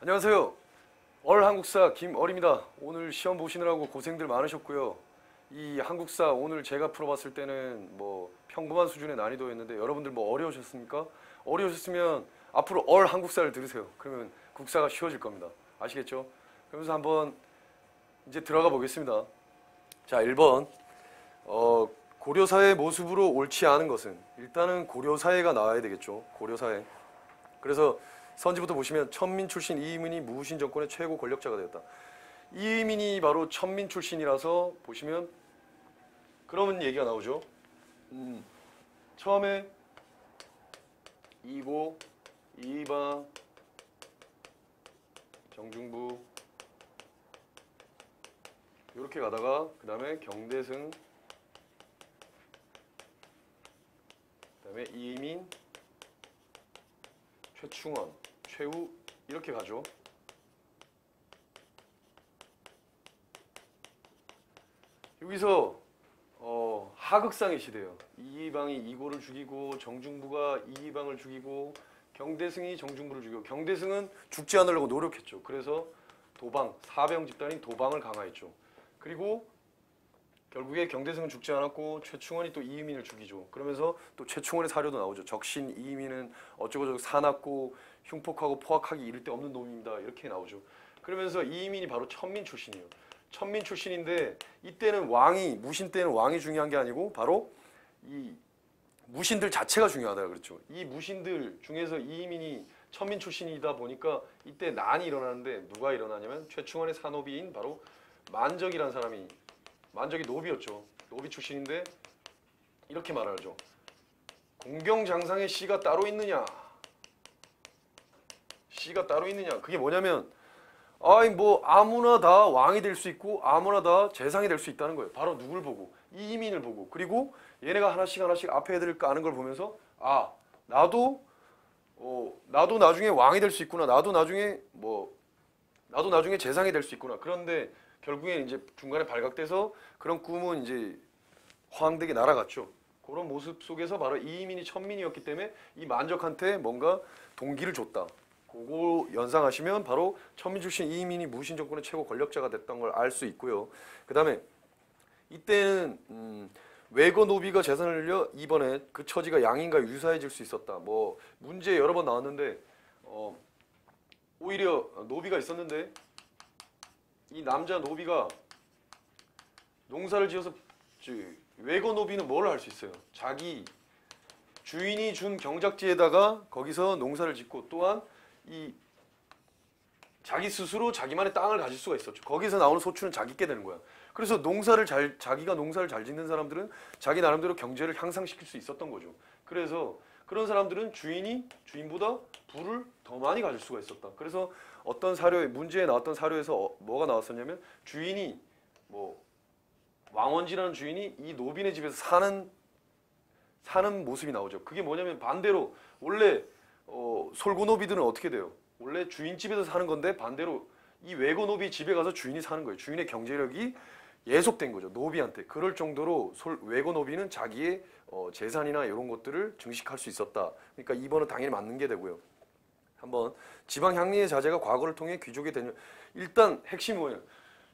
안녕하세요. 얼한국사 김얼입니다. 오늘 시험 보시느라고 고생들 많으셨고요. 이 한국사 오늘 제가 풀어봤을 때는 뭐 평범한 수준의 난이도였는데 여러분들 뭐 어려우셨습니까? 어려우셨으면 앞으로 얼한국사를 들으세요. 그러면 국사가 쉬워질 겁니다. 아시겠죠? 그러면서 한번 이제 들어가 보겠습니다. 자, 1번. 고려사의 모습으로 옳지 않은 것은 일단은 고려사회가 나와야 되겠죠. 고려사회. 그래서 선지부터 보시면 천민 출신 이의민이 무신 정권의 최고 권력자가 되었다. 이의민이 바로 천민 출신이라서 보시면 그러면 얘기가 나오죠. 처음에 이고, 이의방, 정중부 이렇게 가다가 그 다음에 경대승, 그 다음에 이의민, 최충원, 최후 이렇게 가죠. 여기서 하극상의 시대예요. 이의방이 이고를 죽이고 정중부가 이의방을 죽이고 경대승이 정중부를 죽이고 경대승은 죽지 않으려고 노력했죠. 그래서 도방, 사병 집단인 도방을 강화했죠. 그리고 결국에 경대승은 죽지 않았고 최충원이 또 이의민을 죽이죠. 그러면서 또 최충원의 사료도 나오죠. 적신 이의민은 어쩌고저쩌고 사납고 흉폭하고 포악하기 이를 데 없는 놈입니다. 이렇게 나오죠. 그러면서 이의민이 바로 천민 출신이에요. 천민 출신인데 이때는 왕이 무신 때는 왕이 중요한 게 아니고 바로 이 무신들 자체가 중요하다 그랬죠. 이 무신들 중에서 이의민이 천민 출신이다 보니까 이때 난이 일어나는데 누가 일어나냐면 최충원의 사노비인 바로 만적이라는 사람이 만적이 노비였죠. 노비 출신인데 이렇게 말하죠. 공경장상에 씨가 따로 있느냐? 씨가 따로 있느냐? 그게 뭐냐면 아이 뭐 아무나 다 왕이 될 수 있고 아무나 다 재상이 될 수 있다는 거예요. 바로 누굴 보고? 이의민을 보고. 그리고 얘네가 하나씩 앞에 애들을 까는 걸 보면서 아 나도 나중에 왕이 될 수 있구나. 나도 나중에 재상이 될 수 있구나. 그런데 결국엔 이제 중간에 발각돼서 그런 꿈은 이제 허황되게 날아갔죠. 그런 모습 속에서 바로 이의민이 천민이었기 때문에 이 만적한테 뭔가 동기를 줬다. 그거 연상하시면 바로 천민 출신 이의민이 무신 정권의 최고 권력자가 됐던 걸 알 수 있고요. 그 다음에 이때는 외거 노비가 재산을 늘려 이번에 그 처지가 양인과 유사해질 수 있었다. 뭐 문제 여러 번 나왔는데 오히려 노비가 있었는데 이 남자 노비가 농사를 지어서 외거 노비는 뭘 할 수 있어요? 자기 주인이 준 경작지에다가 거기서 농사를 짓고 또한 이 자기 스스로 자기만의 땅을 가질 수가 있었죠. 거기서 나오는 소출은 자기께 되는 거야. 그래서 자기가 농사를 잘 짓는 사람들은 자기 나름대로 경제를 향상시킬 수 있었던 거죠. 그래서 그런 사람들은 주인보다 부를 더 많이 가질 수가 있었다. 그래서 어떤 사료에 문제에 나왔던 사료에서 뭐가 나왔었냐면 주인이 왕원지라는 주인이 이 노빈의 집에서 사는 모습이 나오죠. 그게 뭐냐면 반대로 원래 솔고노비들은 어떻게 돼요? 원래 주인집에서 사는 건데 반대로 이 외고노비 집에 가서 주인이 사는 거예요. 주인의 경제력이 예속된 거죠. 노비한테. 그럴 정도로 외고노비는 자기의 재산이나 이런 것들을 증식할 수 있었다. 그러니까 2번은 당연히 맞는 게 되고요. 한번 지방 향리의 자제가 과거를 통해 귀족이 되는 일단 핵심이 뭐예요?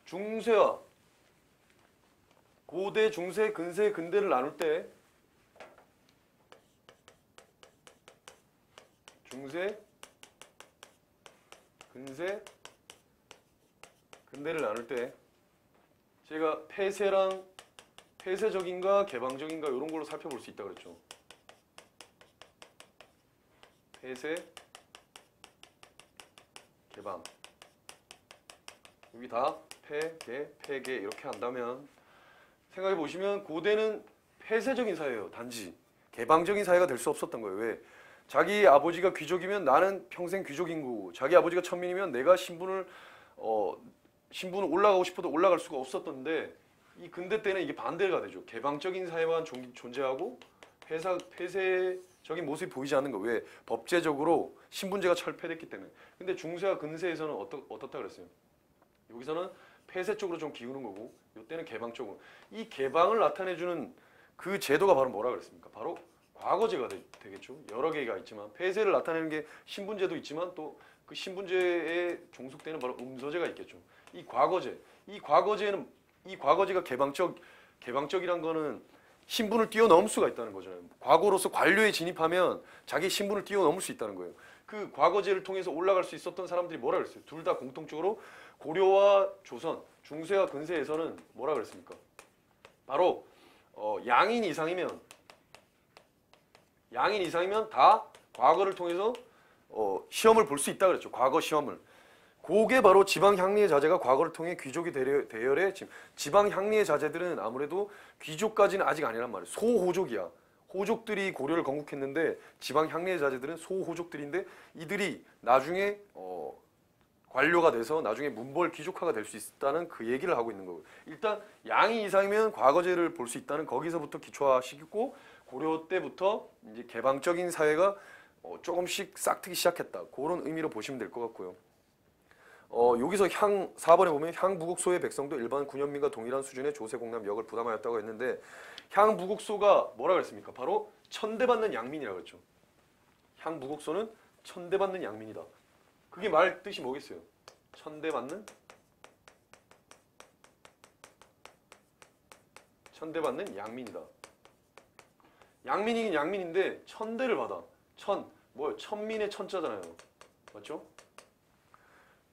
중세와 고대, 중세, 근세, 근대를 나눌 때 중세, 근세, 근대를 나눌 때 제가 폐쇄적인가 개방적인가 이런 걸로 살펴볼 수 있다고 그랬죠. 폐쇄, 개방. 여기 다 폐개 이렇게 한다면 생각해 보시면 고대는 폐쇄적인 사회예요. 단지 개방적인 사회가 될 수 없었던 거예요. 왜? 자기 아버지가 귀족이면 나는 평생 귀족인 거고 자기 아버지가 천민이면 내가 신분을 올라가고 싶어도 올라갈 수가 없었던데 이 근대 때는 이게 반대가 되죠. 개방적인 사회만 존재하고 폐쇄적인 모습이 보이지 않는 거. 왜? 법제적으로 신분제가 철폐됐기 때문에. 근데 중세와 근세에서는 어떻다 그랬어요? 여기서는 폐쇄 쪽으로 좀 기우는 거고 이때는 개방 쪽으로. 이 개방을 나타내주는 그 제도가 바로 뭐라 그랬습니까? 바로 과거제가 되겠죠. 여러 개가 있지만 폐쇄를 나타내는 게 신분제도 있지만 또 그 신분제에 종속되는 바로 음서제가 있겠죠. 이 과거제가 개방적이란 거는 신분을 뛰어넘을 수가 있다는 거잖아요. 과거로서 관료에 진입하면 자기 신분을 뛰어넘을 수 있다는 거예요. 그 과거제를 통해서 올라갈 수 있었던 사람들이 뭐라 그랬어요? 둘 다 공통적으로 고려와 조선, 중세와 근세에서는 뭐라 그랬습니까? 바로 양인 이상이면 다 과거를 통해서 시험을 볼 수 있다 그랬죠. 과거 시험을. 그게 바로 지방향리의 자제가 과거를 통해 귀족이 대열에 지방향리의 자제들은 아무래도 귀족까지는 아직 아니란 말이에요. 소호족이야. 호족들이 고려를 건국했는데 지방향리의 자제들은 소호족들인데 이들이 나중에 관료가 돼서 나중에 문벌 귀족화가 될 수 있다는 그 얘기를 하고 있는 거고요. 일단 양이 이상이면 과거제를 볼 수 있다는 거기서부터 기초화시키고 고려 때부터 이제 개방적인 사회가 조금씩 싹트기 시작했다. 그런 의미로 보시면 될 것 같고요. 여기서 4번에 보면 향부국소의 백성도 일반 군현민과 동일한 수준의 조세공납 역을 부담하였다고 했는데 향부국소가 뭐라 그랬습니까? 바로 천대받는 양민이라고 했죠. 향부국소는 천대받는 양민이다. 그게 말 뜻이 뭐겠어요? 천대받는 양민이다. 양민이긴 양민인데 천대를 받아. 뭐예요? 천민의 천자잖아요. 맞죠?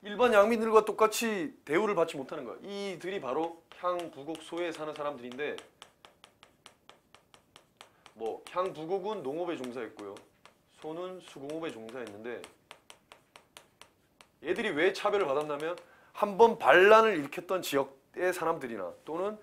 일반 양민들과 똑같이 대우를 받지 못하는 거야. 이들이 바로 향부곡소에 사는 사람들인데 향부곡은 농업에 종사했고요. 소는 수공업에 종사했는데 얘들이 왜 차별을 받았냐면 한번 반란을 일으켰던 지역의 사람들이나 또는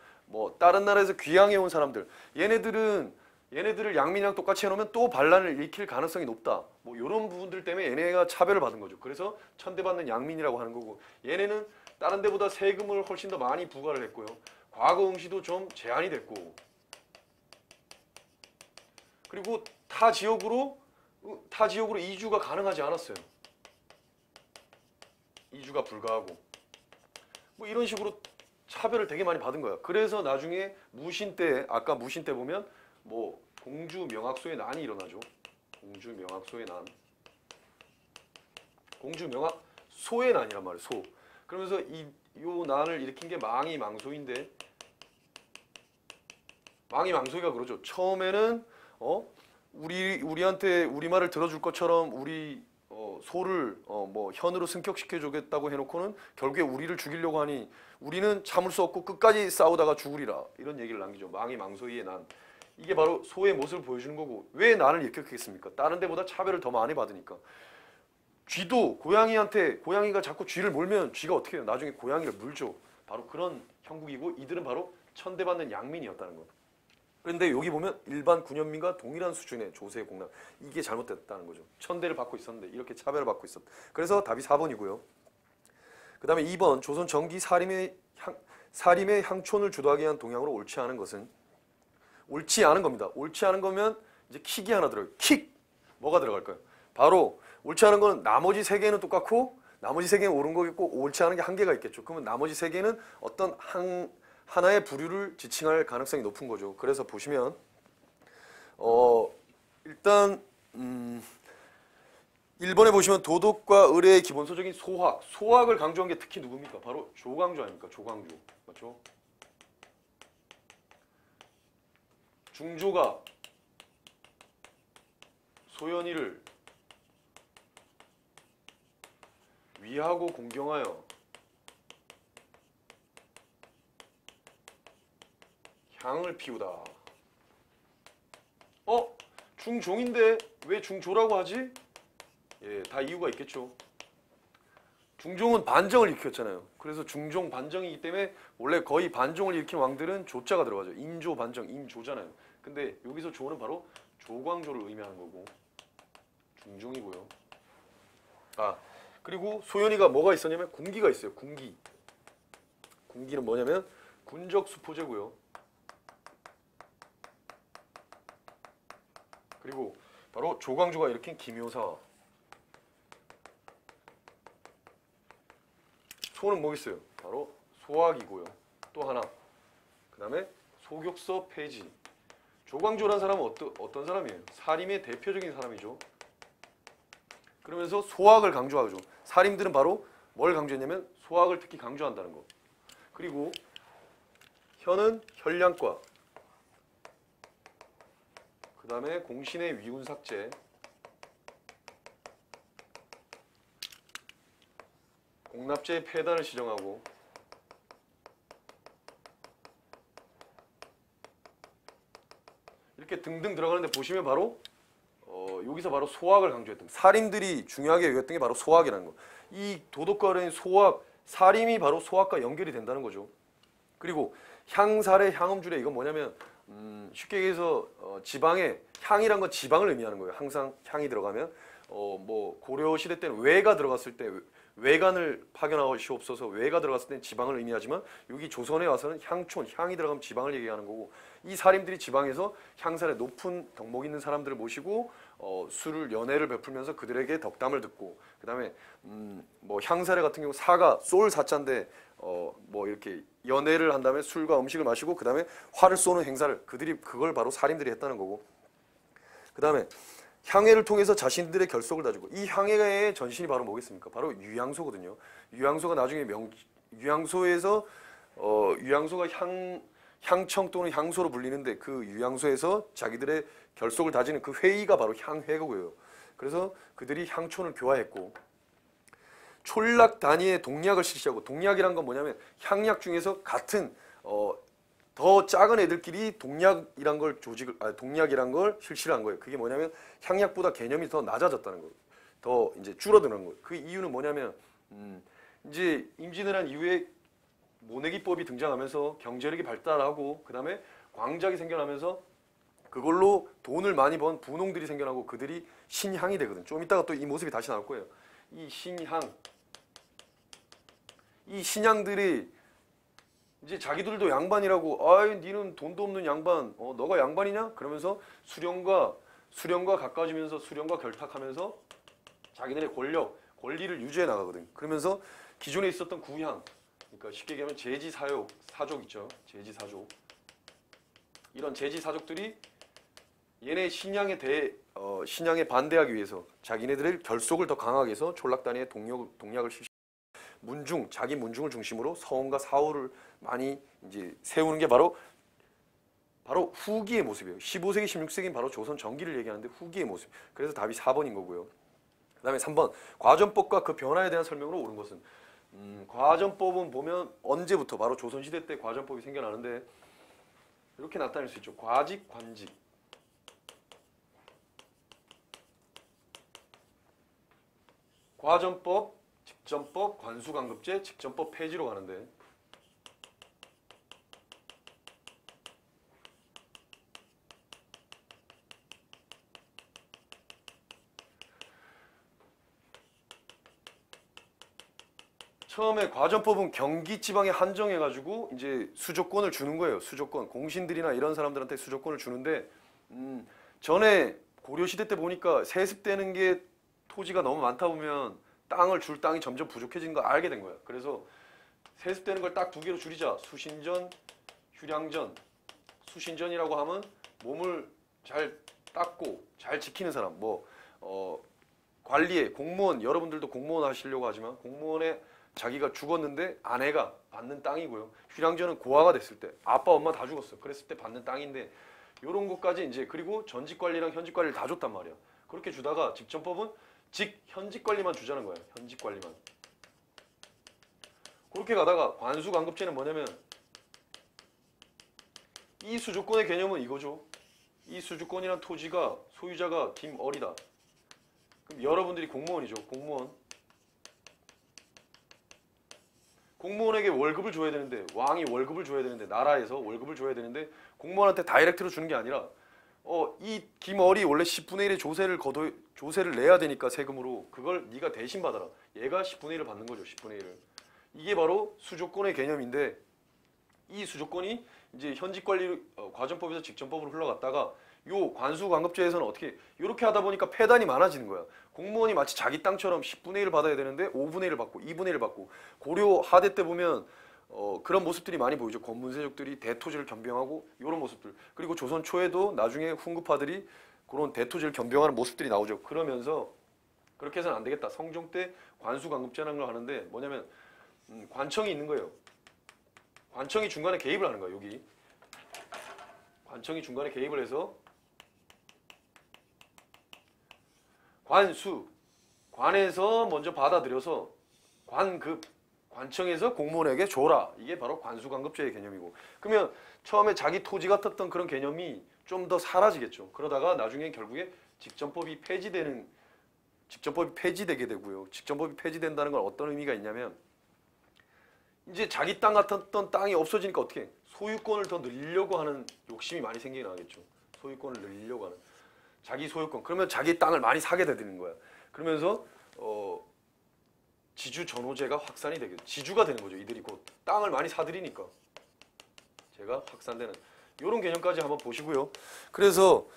다른 나라에서 귀향해 온 사람들 얘네들을 양민이랑 똑같이 해놓으면 또 반란을 일으킬 가능성이 높다. 이런 부분들 때문에 얘네가 차별을 받은 거죠. 그래서 천대받는 양민이라고 하는 거고 얘네는 다른 데보다 세금을 훨씬 더 많이 부과를 했고요. 과거 응시도 좀 제한이 됐고 그리고 타 지역으로 이주가 가능하지 않았어요. 이주가 불가하고 이런 식으로 차별을 되게 많이 받은 거야. 그래서 나중에 아까 무신 때 보면 공주 명학소의 난이 일어나죠. 공주 명학소의 난이란 말이에요. 소. 그러면서 요 난을 일으킨 게 망이망소인데 망이망소가 그러죠. 처음에는 우리한테 우리말을 들어줄 것처럼 우리 소를 현으로 승격시켜 주겠다고 해놓고는 결국에 우리를 죽이려고 하니 우리는 참을 수 없고 끝까지 싸우다가 죽으리라 이런 얘기를 남기죠. 망이망소의 난. 이게 바로 소의 모습을 보여주는 거고 왜 난을 일으켰겠습니까? 다른 데보다 차별을 더 많이 받으니까. 쥐도 고양이가 자꾸 쥐를 몰면 쥐가 어떻게 해요? 나중에 고양이를 물죠. 바로 그런 형국이고 이들은 바로 천대받는 양민이었다는 거예요. 그런데 여기 보면 일반 군현민과 동일한 수준의 조세 공납 이게 잘못됐다는 거죠. 천대를 받고 있었는데 이렇게 차별을 받고 있었다. 그래서 답이 4번이고요. 그 다음에 2번 조선 전기 사림의 향촌을 주도하게 한 동향으로 옳지 않은 것은 옳지 않은 겁니다. 옳지 않은 거면 이제 킥이 하나 들어요. 킥! 뭐가 들어갈까요? 바로 옳지 않은 거는 나머지 세 개는 똑같고 나머지 세 개는 옳은 거겠고 옳지 않은 게 한 개가 있겠죠. 그러면 나머지 세 개는 어떤 하나의 부류를 지칭할 가능성이 높은 거죠. 그래서 보시면 일단 1번에 보시면 도덕과 의례의 기본소적인 소학을 강조한 게 특히 누굽니까? 바로 조광조 아닙니까? 조광조. 맞죠? 중조가 소연이를 위하고 공경하여 향을 피우다. 중종인데 왜 중조라고 하지? 예, 다 이유가 있겠죠. 중종은 반정을 일으켰잖아요. 그래서 중종 반정이기 때문에 원래 거의 반정을 일으킨 왕들은 조자가 들어가죠. 인조 반정, 인조잖아요. 근데 여기서 조는 바로 조광조를 의미하는 거고 중종이고요. 그리고 소연이가 뭐가 있었냐면 군기가 있어요. 군기는 뭐냐면 군적 수포제고요. 그리고 바로 조광조가 일으킨 기묘사. 소는 뭐겠어요? 바로 소학이고요. 또 하나. 그 다음에 소격서 폐지. 조광조라는 사람은 어떤 사람이에요? 사림의 대표적인 사람이죠. 그러면서 소학을 강조하죠. 사림들은 바로 뭘 강조했냐면 소학을 특히 강조한다는 거. 그리고 현은 현량과, 그 다음에 공신의 위훈삭제, 공납제의 폐단을 시정하고, 이렇게 등등 들어가는데 보시면 바로 여기서 바로 소학을 강조했던, 사림들이 중요하게 여겼던 게 바로 소학이라는 거. 이 도덕과 어려인 소학, 사림이 바로 소학과 연결이 된다는 거죠. 그리고 향살의 향음줄에, 이건 뭐냐면 쉽게 얘기해서 지방에, 향이란 건 지방을 의미하는 거예요. 항상 향이 들어가면 뭐 고려 시대 때는 외가 들어갔을 때 외간을 파견하시옵소서, 외가 들어갔을 때는 지방을 의미하지만 여기 조선에 와서는 향촌, 향이 들어가면 지방을 얘기하는 거고, 이 사림들이 지방에서 향살의 높은 덕목 있는 사람들을 모시고 술을, 연회를 베풀면서 그들에게 덕담을 듣고, 그 다음에 뭐 향사례 같은 경우 사가 쏠 사자인데 뭐 이렇게 연회를 한 다음에 술과 음식을 마시고 그 다음에 활을 쏘는 행사를, 그걸 바로 사림들이 했다는 거고, 그 다음에 향회를 통해서 자신들의 결속을 다지고, 이 향회의 전신이 바로 뭐겠습니까? 바로 유향소거든요. 유향소가 나중에 유향소에서 유향소가 향청 또는 향소로 불리는데, 그 유향소에서 자기들의 결속을 다지는 그 회의가 바로 향회고요. 그래서 그들이 향촌을 교화했고, 촌락 단위의 동약을 실시하고, 동약이란 건 뭐냐면 향약 중에서 같은 더 작은 애들끼리 동약이란 걸 실시를 한 거예요. 그게 뭐냐면 향약보다 개념이 더 낮아졌다는 거예요. 더 이제 줄어드는 거예요. 그 이유는 뭐냐면 이제 임진왜란 이후에 모내기법이 등장하면서 경제력이 발달하고, 그 다음에 광작이 생겨나면서 그걸로 돈을 많이 번 분홍들이 생겨나고, 그들이 신향이 되거든. 좀 이따가 또 이 모습이 다시 나올 거예요. 이 신향, 이 신향들이 이제 자기들도 양반이라고, 아이 니는 돈도 없는 양반, 너가 양반이냐? 그러면서 수령과 가까워지면서 수령과 결탁하면서 자기들의 권리를 유지해 나가거든. 그러면서 기존에 있었던 구향, 그러니까 쉽게 얘기하면 사족 있죠. 제지사족. 이런 제지사족들이 얘네 신양에 반대하기 위해서 자기네들의 결속을 더 강하게 해서 촌락단위의 동약을 실시. 자기 문중을 중심으로 서원과 사후를 많이 이제 세우는 게 바로 후기의 모습이에요. 15세기, 16세기는 바로 조선 전기를 얘기하는데 후기의 모습. 그래서 답이 4번인 거고요. 그 다음에 3번, 과전법과 그 변화에 대한 설명으로 옳은 것은, 과전법은 보면 언제부터, 바로 조선시대 때 과전법이 생겨나는데 이렇게 나타낼 수 있죠. 과직, 관직. 과전법, 직전법, 관수강급제, 직전법 폐지로 가는데, 처음에 과전법은 경기 지방에 한정해가지고 이제 수조권을 주는 거예요. 수조권, 공신들이나 이런 사람들한테 수조권을 주는데, 전에 고려시대 때 보니까 세습되는 게 토지가 너무 많다 보면 줄 땅이 점점 부족해지는 거 알게 된 거야. 그래서 세습되는 걸 딱 두 개로 줄이자. 수신전, 휴량전. 수신전이라고 하면 몸을 잘 닦고 잘 지키는 사람, 관리에, 공무원, 여러분들도 공무원 하시려고 하지만 공무원에 자기가 죽었는데 아내가 받는 땅이고요. 휴량전은 고아가 됐을 때, 아빠 엄마 다 죽었어. 그랬을 때 받는 땅인데, 요런 것까지 이제, 그리고 전직 관리랑 현직 관리를 다 줬단 말이야. 그렇게 주다가 직전법은 현직 관리만 주자는 거야. 현직 관리만. 그렇게 가다가 관수강급제는 뭐냐면, 이 수조권의 개념은 이거죠. 이 수조권이란 토지가 소유자가 김어리다. 그럼 여러분들이 공무원이죠. 공무원에게 월급을 줘야 되는데, 왕이 월급을 줘야 되는데, 나라에서 월급을 줘야 되는데 공무원한테 다이렉트로 주는 게 아니라 이 김어리 원래 10분의 1의 조세를 내야 되니까 세금으로, 그걸 네가 대신 받아라. 얘가 10분의 1을 받는 거죠. 10분의 1을. 이게 바로 수조권의 개념인데, 이 수조권이 이제 현직관리 과전법에서 직전법으로 흘러갔다가 요 관수관급제에서는 어떻게 이렇게 하다 보니까 폐단이 많아지는 거야. 공무원이 마치 자기 땅처럼 10분의 1을 받아야 되는데 5분의 1을 받고 2분의 1을 받고, 고려 하대 때 보면 그런 모습들이 많이 보이죠. 권문세족들이 대토지를 겸병하고 이런 모습들. 그리고 조선 초에도 나중에 훈급파들이 그런 대토지를 겸병하는 모습들이 나오죠. 그러면서 그렇게 해서는 안 되겠다. 성종 때 관수강급제라는 걸 하는데 뭐냐면 관청이 있는 거예요. 관청이 중간에 개입을 하는 거예요. 여기 관청이 중간에 개입을 해서 관수, 관에서 먼저 받아들여서 관급, 관청에서 공무원에게 줘라. 이게 바로 관수관급제의 개념이고, 그러면 처음에 자기 토지 같았던 그런 개념이 좀 더 사라지겠죠. 그러다가 나중에 결국에 직전법이 폐지되게 되고요. 직전법이 폐지된다는 건 어떤 의미가 있냐면 이제 자기 땅 같았던 땅이 없어지니까 어떻게 해? 소유권을 더 늘리려고 하는 욕심이 많이 생기게 나겠죠. 소유권을 늘리려고 하는 자기 소유권. 그러면 자기 땅을 많이 사게 되는 거야. 그러면서 지주 전호제가 확산이 되겠죠. 지주가 되는 거죠. 이들이 곧 땅을 많이 사들이니까 제가 확산되는 이런 개념까지 한번 보시고요. 그래서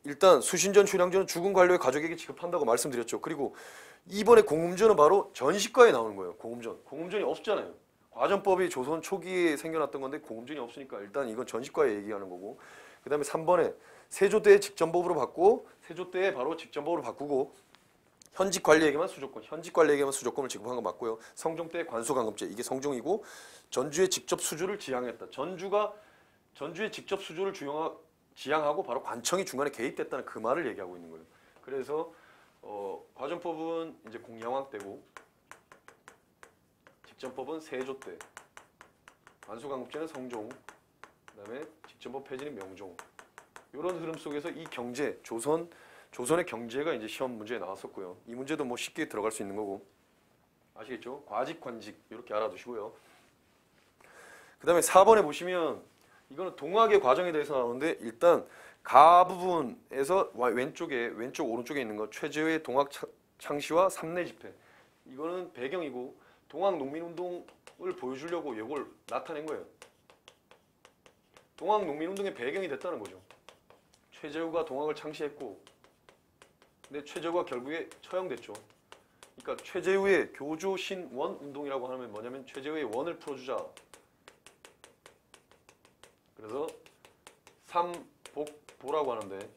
일단 수신전, 춘향전은 죽은 관료의 가족에게 지급한다고 말씀드렸죠. 그리고 이번에 공음전은 바로 전시과에 나오는 거예요. 공음전이 없었잖아요. 과전법이 조선 초기에 생겨났던 건데 공음전이 없으니까 일단 이건 전시과에 얘기하는 거고, 그 다음에 3번에 세조 때의 직전법으로 바꾸고, 세조 때에 바로 직전법으로 바꾸고 현직 관리에게만 수조권을 지급한 건 맞고요. 성종 때 관수강급제, 이게 성종이고, 전주의 직접 수주를 지향했다. 전주의 직접 수주를 지향하고 바로 관청이 중간에 개입됐다는 그 말을 얘기하고 있는 거예요. 그래서 과전법은 이제 공양왕 때고, 직전법은 세조 때, 관수강급제는 성종, 그다음에 직전법 폐지는 명종. 이런 흐름 속에서 이 경제, 조선의 경제가 이제 시험 문제에 나왔었고요. 이 문제도 뭐 쉽게 들어갈 수 있는 거고, 아시겠죠? 과직, 관직 이렇게 알아두시고요. 그 다음에 4번에 보시면 이거는 동학의 과정에 대해서 나오는데, 일단 가 부분에서 왼쪽 오른쪽에 있는 거 최재의 동학 창시와 삼내 집회, 이거는 배경이고 동학 농민운동을 보여주려고 이걸 나타낸 거예요. 동학 농민운동의 배경이 됐다는 거죠. 최재우가 동학을 창시했고, 근데 최재우가 결국에 처형됐죠. 그러니까 최재우의 교조신원 운동이라고 하면 뭐냐면 최재우의 원을 풀어주자. 그래서 삼복보라고 하는데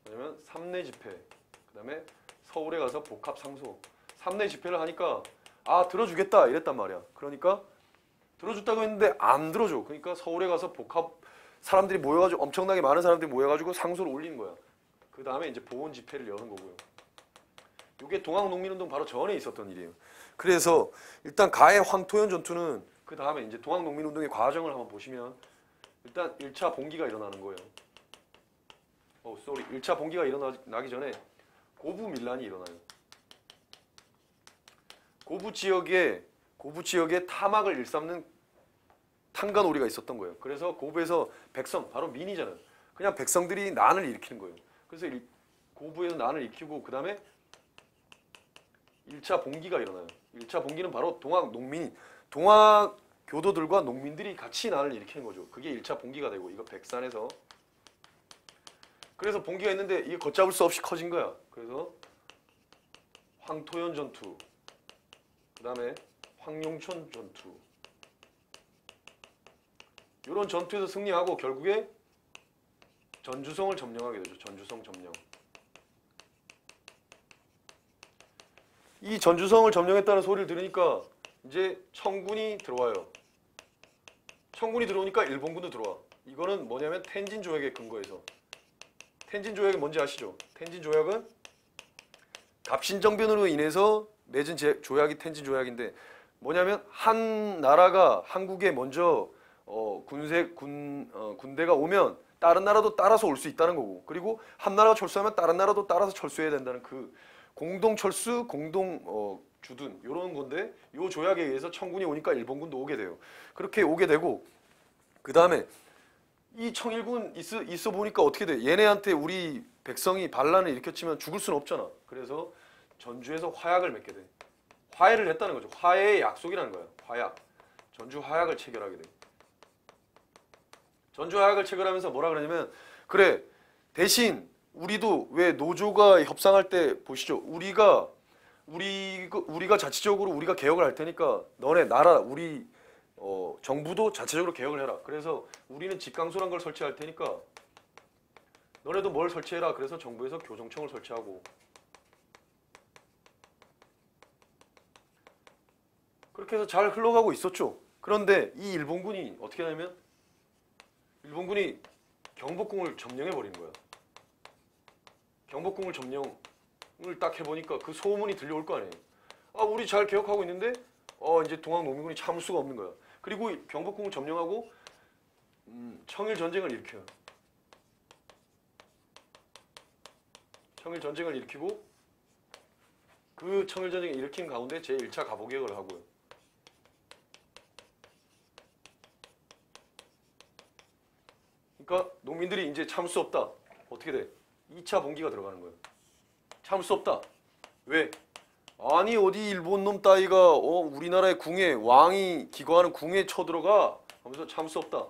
뭐냐면 삼내 집회, 그 다음에 서울에 가서 복합 상소, 삼내 집회를 하니까 들어주겠다 이랬단 말이야. 그러니까 들어줬다고 했는데 안 들어줘. 그러니까 서울에 가서 복합 사람들이 모여가지고, 엄청나게 많은 사람들이 모여가지고 상소를 올리는 거야. 그 다음에 이제 보훈 집회를 여는 거고요. 이게 동학농민운동 바로 전에 있었던 일이에요. 그래서 일단 가의 황토현 전투는 그 다음에 이제 동학농민운동의 과정을 한번 보시면, 일단 1차 봉기가 일어나는 거예요. 1차 봉기가 일어나기 전에 고부 밀란이 일어나요. 고부 지역에 타막을 일삼는 탕가놀이가 있었던 거예요. 그래서 고부에서 백성, 바로 민이잖아요. 그냥 백성들이 난을 일으키는 거예요. 그래서 고부에서 난을 일으키고, 그 다음에 1차 봉기가 일어나요. 1차 봉기는 바로 동학 교도들과 농민들이 같이 난을 일으키는 거죠. 그게 1차 봉기가 되고, 이거 백산에서. 그래서 봉기가 있는데 이게 걷잡을 수 없이 커진 거야. 그래서 황토현 전투, 그 다음에 황룡천 전투, 이런 전투에서 승리하고 결국에 전주성을 점령하게 되죠. 전주성 점령. 이 전주성을 점령했다는 소리를 들으니까 이제 청군이 들어와요. 청군이 들어오니까 일본군도 들어와. 이거는 뭐냐면 텐진 조약에 근거해서. 텐진 조약이 뭔지 아시죠? 텐진 조약은 갑신정변으로 인해서 맺은 조약이 텐진 조약인데, 뭐냐면 한 나라가 한국에 먼저 군대가 오면 다른 나라도 따라서 올 수 있다는 거고, 그리고 한 나라가 철수하면 다른 나라도 따라서 철수해야 된다는 그 공동 철수, 공동 주둔 이런 건데, 이 조약에 의해서 청군이 오니까 일본군도 오게 돼요. 그렇게 오게 되고, 그 다음에 이 청일군 있어 보니까 어떻게 돼? 얘네한테 우리 백성이 반란을 일으켰지만 죽을 수는 없잖아. 그래서 전주에서 화약을 맺게 돼. 화해를 했다는 거죠. 화해의 약속이라는 거예요. 화약. 전주 화약을 체결하게 돼. 전주 화약을 체결하면서 뭐라 그러냐면, 그래 대신 우리도 왜 노조가 협상할 때 보시죠. 우리가 자체적으로 우리가 개혁을 할 테니까 너네 나라 우리 정부도 자체적으로 개혁을 해라. 그래서 우리는 직강소란 걸 설치할 테니까 너네도 뭘 설치해라. 그래서 정부에서 교정청을 설치하고, 그렇게 해서 잘 흘러가고 있었죠. 그런데 이 일본군이 어떻게 하냐면 일본군이 경복궁을 점령해 버린 거야. 경복궁을 점령을 딱 해보니까 그 소문이 들려올 거 아니에요. 아, 우리 잘 개혁하고 있는데 이제 동학농민군이 참을 수가 없는 거야. 그리고 경복궁을 점령하고 청일 전쟁을 일으켜요. 청일 전쟁을 일으키고 그 청일 전쟁을 일으킨 가운데 제1차 갑오개혁을 하고요. 그러니까 농민들이 이제 참을 수 없다. 어떻게 돼? 2차 봉기가 들어가는 거예요. 참을 수 없다. 왜? 아니 어디 일본 놈 따위가 우리나라의 궁에 왕이 기거하는 궁에 쳐들어가 하면서 참을 수 없다.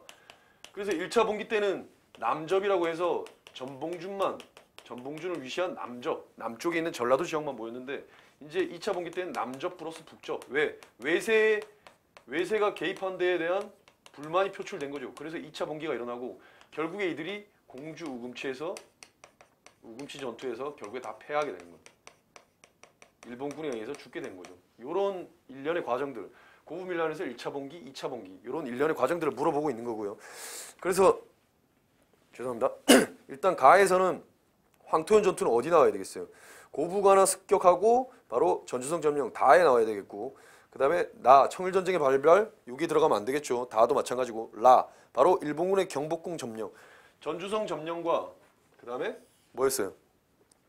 그래서 1차 봉기 때는 남접이라고 해서 전봉준을 위시한 남접, 남쪽에 있는 전라도 지역만 모였는데 이제 2차 봉기 때는 남접 플러스 북접. 왜? 외세가 개입한 데에 대한 불만이 표출된 거죠. 그래서 2차 봉기가 일어나고 결국에 이들이 공주 우금치 전투에서 결국에 다 패하게 되는 거예요. 일본군에 의해서 죽게 되는 거죠. 이런 일련의 과정들, 고부밀란에서 1차 봉기, 2차 봉기 이런 일련의 과정들을 물어보고 있는 거고요. 그래서 죄송합니다. 일단 가에서는 황토현 전투는 어디 나와야 되겠어요? 고부가나 습격하고 바로 전주성 점령 다에 나와야 되겠고 그 다음에 나 청일전쟁의 발발 여기 들어가면 안 되겠죠. 다도 마찬가지고 라 바로 일본군의 경복궁 점령 전주성 점령과 그 다음에 뭐였어요?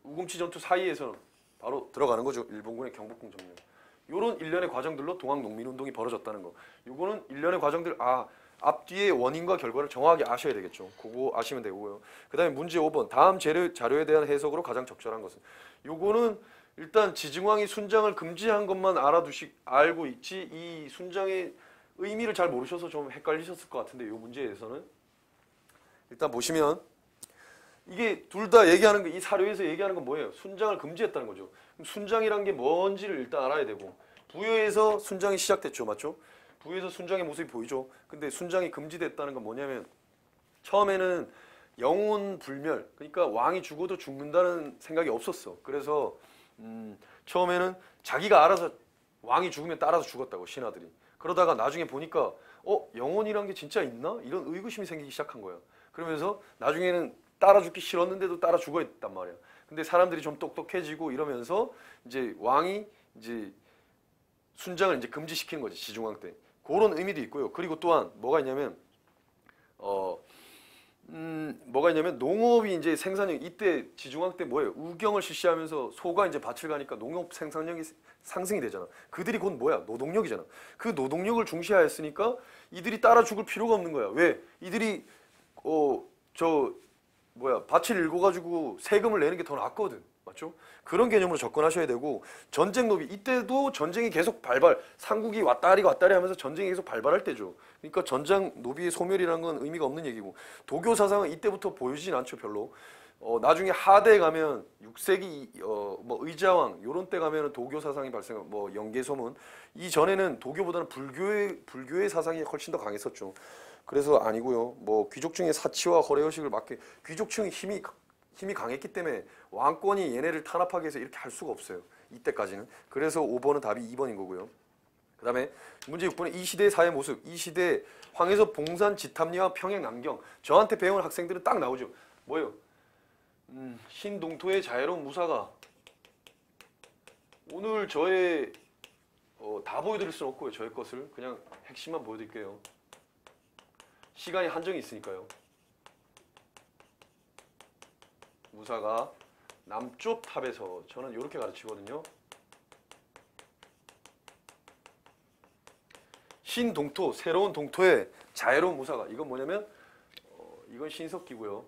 우금치 전투 사이에서는 바로 들어가는 거죠. 일본군의 경복궁 점령. 요런 일련의 과정들로 동학농민운동이 벌어졌다는 거. 요거는 일련의 과정들 앞뒤의 원인과 결과를 정확하게 아셔야 되겠죠. 그거 아시면 되고요. 그 다음에 문제 5번 다음 자료에 대한 해석으로 가장 적절한 것은 요거는 일단 지증왕이 순장을 금지한 것만 알고 있지 이 순장의 의미를 잘 모르셔서 좀 헷갈리셨을 것 같은데 이 문제에 대해서는 일단 보시면 이게 둘 다 얘기하는 거 이 사료에서 얘기하는 건 뭐예요? 순장을 금지했다는 거죠. 그럼 순장이란 게 뭔지를 일단 알아야 되고 부여에서 순장이 시작됐죠. 맞죠? 부여에서 순장의 모습이 보이죠. 근데 순장이 금지됐다는 건 뭐냐면 처음에는 영혼 불멸 그러니까 왕이 죽어도 죽는다는 생각이 없었어. 그래서 처음에는 자기가 알아서 왕이 죽으면 따라서 죽었다고 신하들이. 그러다가 나중에 보니까 영혼이란 게 진짜 있나? 이런 의구심이 생기기 시작한 거야. 그러면서 나중에는 따라 죽기 싫었는데도 따라 죽어 있단 말이야. 근데 사람들이 좀 똑똑해지고 이러면서 이제 왕이 이제 순장을 이제 금지시킨 거지 지중왕 때. 그런 의미도 있고요. 그리고 또한 뭐가 있냐면 농업이 이제 생산력 이때 지중왕 때 뭐예요? 우경을 실시하면서 소가 이제 밭을 가니까 농업 생산력이 상승이 되잖아. 그들이 곧 뭐야? 노동력이잖아. 그 노동력을 중시하였으니까 이들이 따라 죽을 필요가 없는 거야. 왜? 이들이 밭을 읽어가지고 세금을 내는 게 더 낫거든. 맞죠? 그런 개념으로 접근하셔야 되고 전쟁 노비 이때도 전쟁이 계속 삼국이 왔다리 하면서 전쟁이 계속 발발할 때죠. 그러니까 전장 노비의 소멸이라는 건 의미가 없는 얘기고 도교 사상은 이때부터 보이진 않죠. 별로. 나중에 하대에 가면 6세기 의자왕 요런 때 가면은 도교 사상이 발생하고 영계소문 이전에는 도교보다는 불교의 사상이 훨씬 더 강했었죠. 그래서 아니고요. 귀족층의 사치와 거래의식을 막게 귀족층이 힘이 강했기 때문에 왕권이 얘네를 탄압하기 위해서 이렇게 할 수가 없어요. 이때까지는. 그래서 5번은 답이 2번인 거고요. 그 다음에 문제 6번은 이 시대의 사회 모습. 이 시대 황해서 봉산 지탐리와 평양 남경. 저한테 배운 학생들은 딱 나오죠. 뭐예요? 신동토의 자유로운 무사가. 오늘 저의 다 보여드릴 수는 없고요. 저의 것을 그냥 핵심만 보여드릴게요. 시간이 한정이 있으니까요. 무사가 남쪽 탑에서 저는 이렇게 가르치거든요. 신동토, 새로운 동토의 자유로운 무사가. 이건 뭐냐면 이건 신석기고요.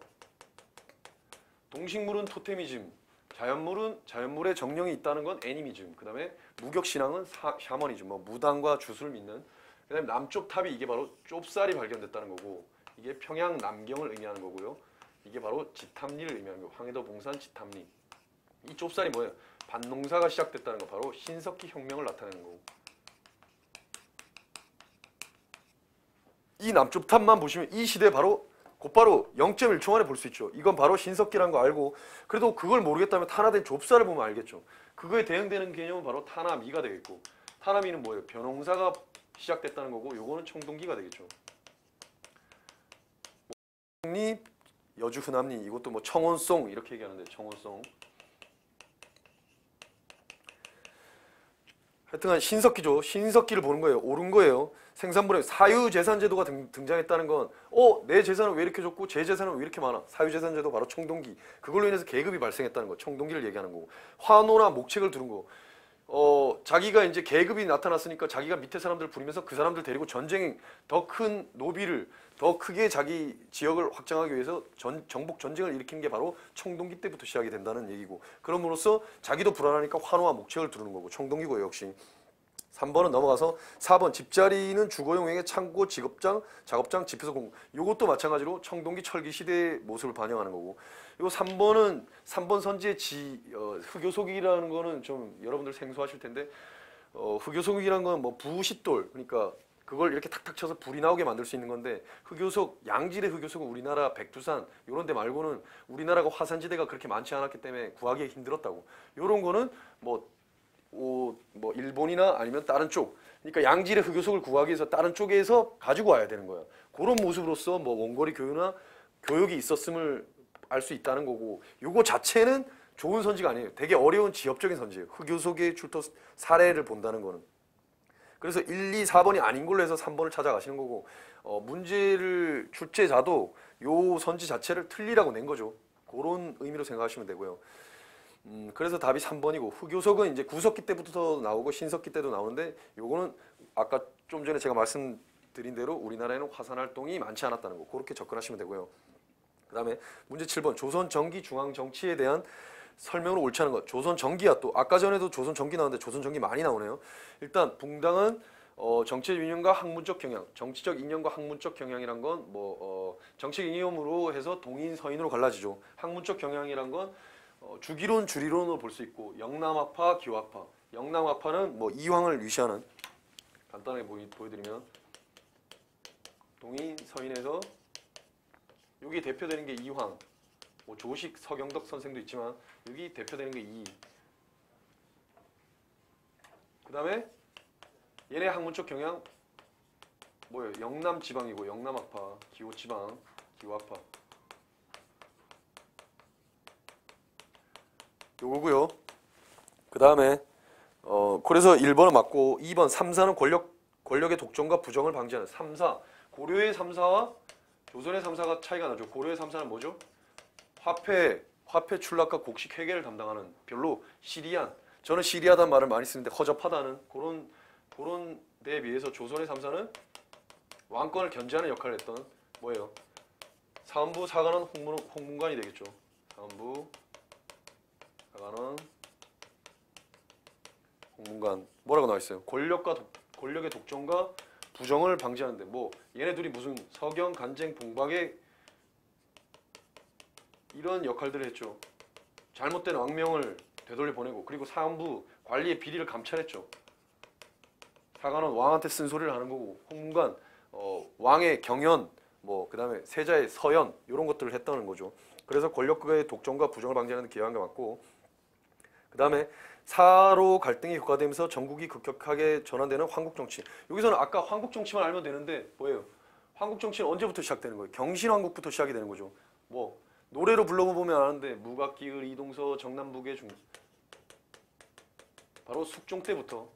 동식물은 토테미즘, 자연물의 정령이 있다는 건 애니미즘. 그 다음에 무격신앙은 샤머니즘, 무당과 주술을 믿는. 그 다음에 남쪽 탑이 이게 바로 좁쌀이 발견됐다는 거고 이게 평양 남경을 의미하는 거고요. 이게 바로 지탐리를 의미하는 거고 황해도 봉산 지탐리. 이 좁쌀이 뭐예요? 밭농사가 시작됐다는 거 바로 신석기 혁명을 나타내는 거고 이 남쪽 탑만 보시면 이 시대 곧바로 0.1초 만에 볼 수 있죠. 이건 바로 신석기라는 거 알고 그래도 그걸 모르겠다면 탄화된 좁쌀을 보면 알겠죠. 그거에 대응되는 개념은 바로 탄화미가 되겠고 하남이는 뭐예요? 벼농사가 시작됐다는 거고 요거는 청동기가 되겠죠. 리 여주 흔함리 이것도 뭐 청원송 이렇게 얘기하는데 청원송. 하여튼간 신석기죠. 신석기를 보는 거예요. 옳은 거예요. 생산물에 사유재산제도가 등장했다는 건 내 재산은 왜 이렇게 적고 제 재산은 왜 이렇게 많아? 사유재산제도 바로 청동기. 그걸로 인해서 계급이 발생했다는 거. 청동기를 얘기하는 거고. 환호나 목책을 두른 거. 자기가 이제 계급이 나타났으니까 자기가 밑에 사람들 부리면서 그 사람들 데리고 전쟁 더 큰 노비를 더 크게 자기 지역을 확장하기 위해서 정복 전쟁을 일으키는 게 바로 청동기 때부터 시작이 된다는 얘기고 그럼으로써 자기도 불안하니까 환호와 목책을 두르는 거고 청동기고요 역시. 3번은 넘어가서 4번 집자리는 주거용액의 창고, 직업장, 작업장, 집에서 공부. 이것도 마찬가지로 청동기 철기 시대의 모습을 반영하는 거고. 요 3번은 3번 선지의 흑요소기라는 거는 좀 여러분들 생소하실 텐데 흑요소기라는 건 뭐 부싯돌 그러니까 그걸 이렇게 탁탁 쳐서 불이 나오게 만들 수 있는 건데 흑요석 양질의 흑요석은 우리나라 백두산 이런 데 말고는 우리나라가 화산지대가 그렇게 많지 않았기 때문에 구하기 힘들었다고. 요런 거는 뭐 일본이나 아니면 다른 쪽 그러니까 양질의 흑요석을 구하기 위해서 다른 쪽에서 가지고 와야 되는 거야. 그런 모습으로서 뭐 원거리 교류나 교육이 있었음을 알 수 있다는 거고 요거 자체는 좋은 선지가 아니에요. 되게 어려운 지엽적인 선지예요. 흑요석의 출토 사례를 본다는 거는. 그래서 1, 2, 4번이 아닌 걸로 해서 3번을 찾아가시는 거고 문제를 출제자도 요 선지 자체를 틀리라고 낸 거죠. 그런 의미로 생각하시면 되고요. 그래서 답이 3번이고 흑요석은 이제 구석기 때부터 나오고 신석기 때도 나오는데 요거는 아까 좀 전에 제가 말씀드린 대로 우리나라에는 화산 활동이 많지 않았다는 거 그렇게 접근하시면 되고요. 그 다음에 문제 7번 조선 정기 중앙 정치에 대한 설명으로 옳지 않은 것. 조선 정기야 또 아까 전에도 조선 정기 나왔는데 조선 정기 많이 나오네요. 일단 붕당은 정치적 이념과 학문적 경향, 정치적 이념과 학문적 경향이란 건 정치적 이념으로 해서 동인 서인으로 갈라지죠. 학문적 경향이란 건 주기론, 주리론으로 볼 수 있고 영남학파, 기호학파. 영남학파는 뭐 이황을 위시하는 간단하게 보여드리면 동인 서인에서 여기 대표되는 게 이황, 뭐 조식, 서경덕 선생도 있지만 여기 대표되는 게 이. 그 다음에 얘네 학문적 경향 뭐예요? 영남 지방이고 영남학파, 기호 지방, 기호학파. 요거고요. 그 다음에 그래서 1번은 맞고 2번 3사는 권력의 독점과 부정을 방지하는 3사. 고려의 3사와 조선의 3사가 차이가 나죠. 고려의 3사는 뭐죠? 화폐 출납과 곡식 회계를 담당하는 별로 시리한 저는 시리하다는 말을 많이 쓰는데 허접하다는 그런 데에 비해서 조선의 3사는 왕권을 견제하는 역할을 했던 뭐예요? 사헌부 사관원 홍문관이 되겠죠. 사헌부 사관원 홍문관 뭐라고 나와 있어요? 권력의 독점과 부정을 방지하는데 뭐 얘네 둘이 무슨 서경, 간쟁, 봉박의 이런 역할들을 했죠. 잘못된 왕명을 되돌려 보내고 그리고 사헌부 관리의 비리를 감찰했죠. 사관원 왕한테 쓴소리를 하는 거고 홍문관 왕의 경연 뭐 그다음에 세자의 서연 이런 것들을 했다는 거죠. 그래서 권력의 독점과 부정을 방지하는 데 기여한 게 맞고 그다음에 사로 갈등이 격화되면서 전국이 급격하게 전환되는 황국정치. 여기서는 아까 황국정치만 알면 되는데 뭐예요? 황국정치는 언제부터 시작되는 거예요? 경신왕국부터 시작이 되는 거죠. 뭐 노래로 불러보면 아는데 무각기을 이동서 정남북의 중 바로 숙종 때부터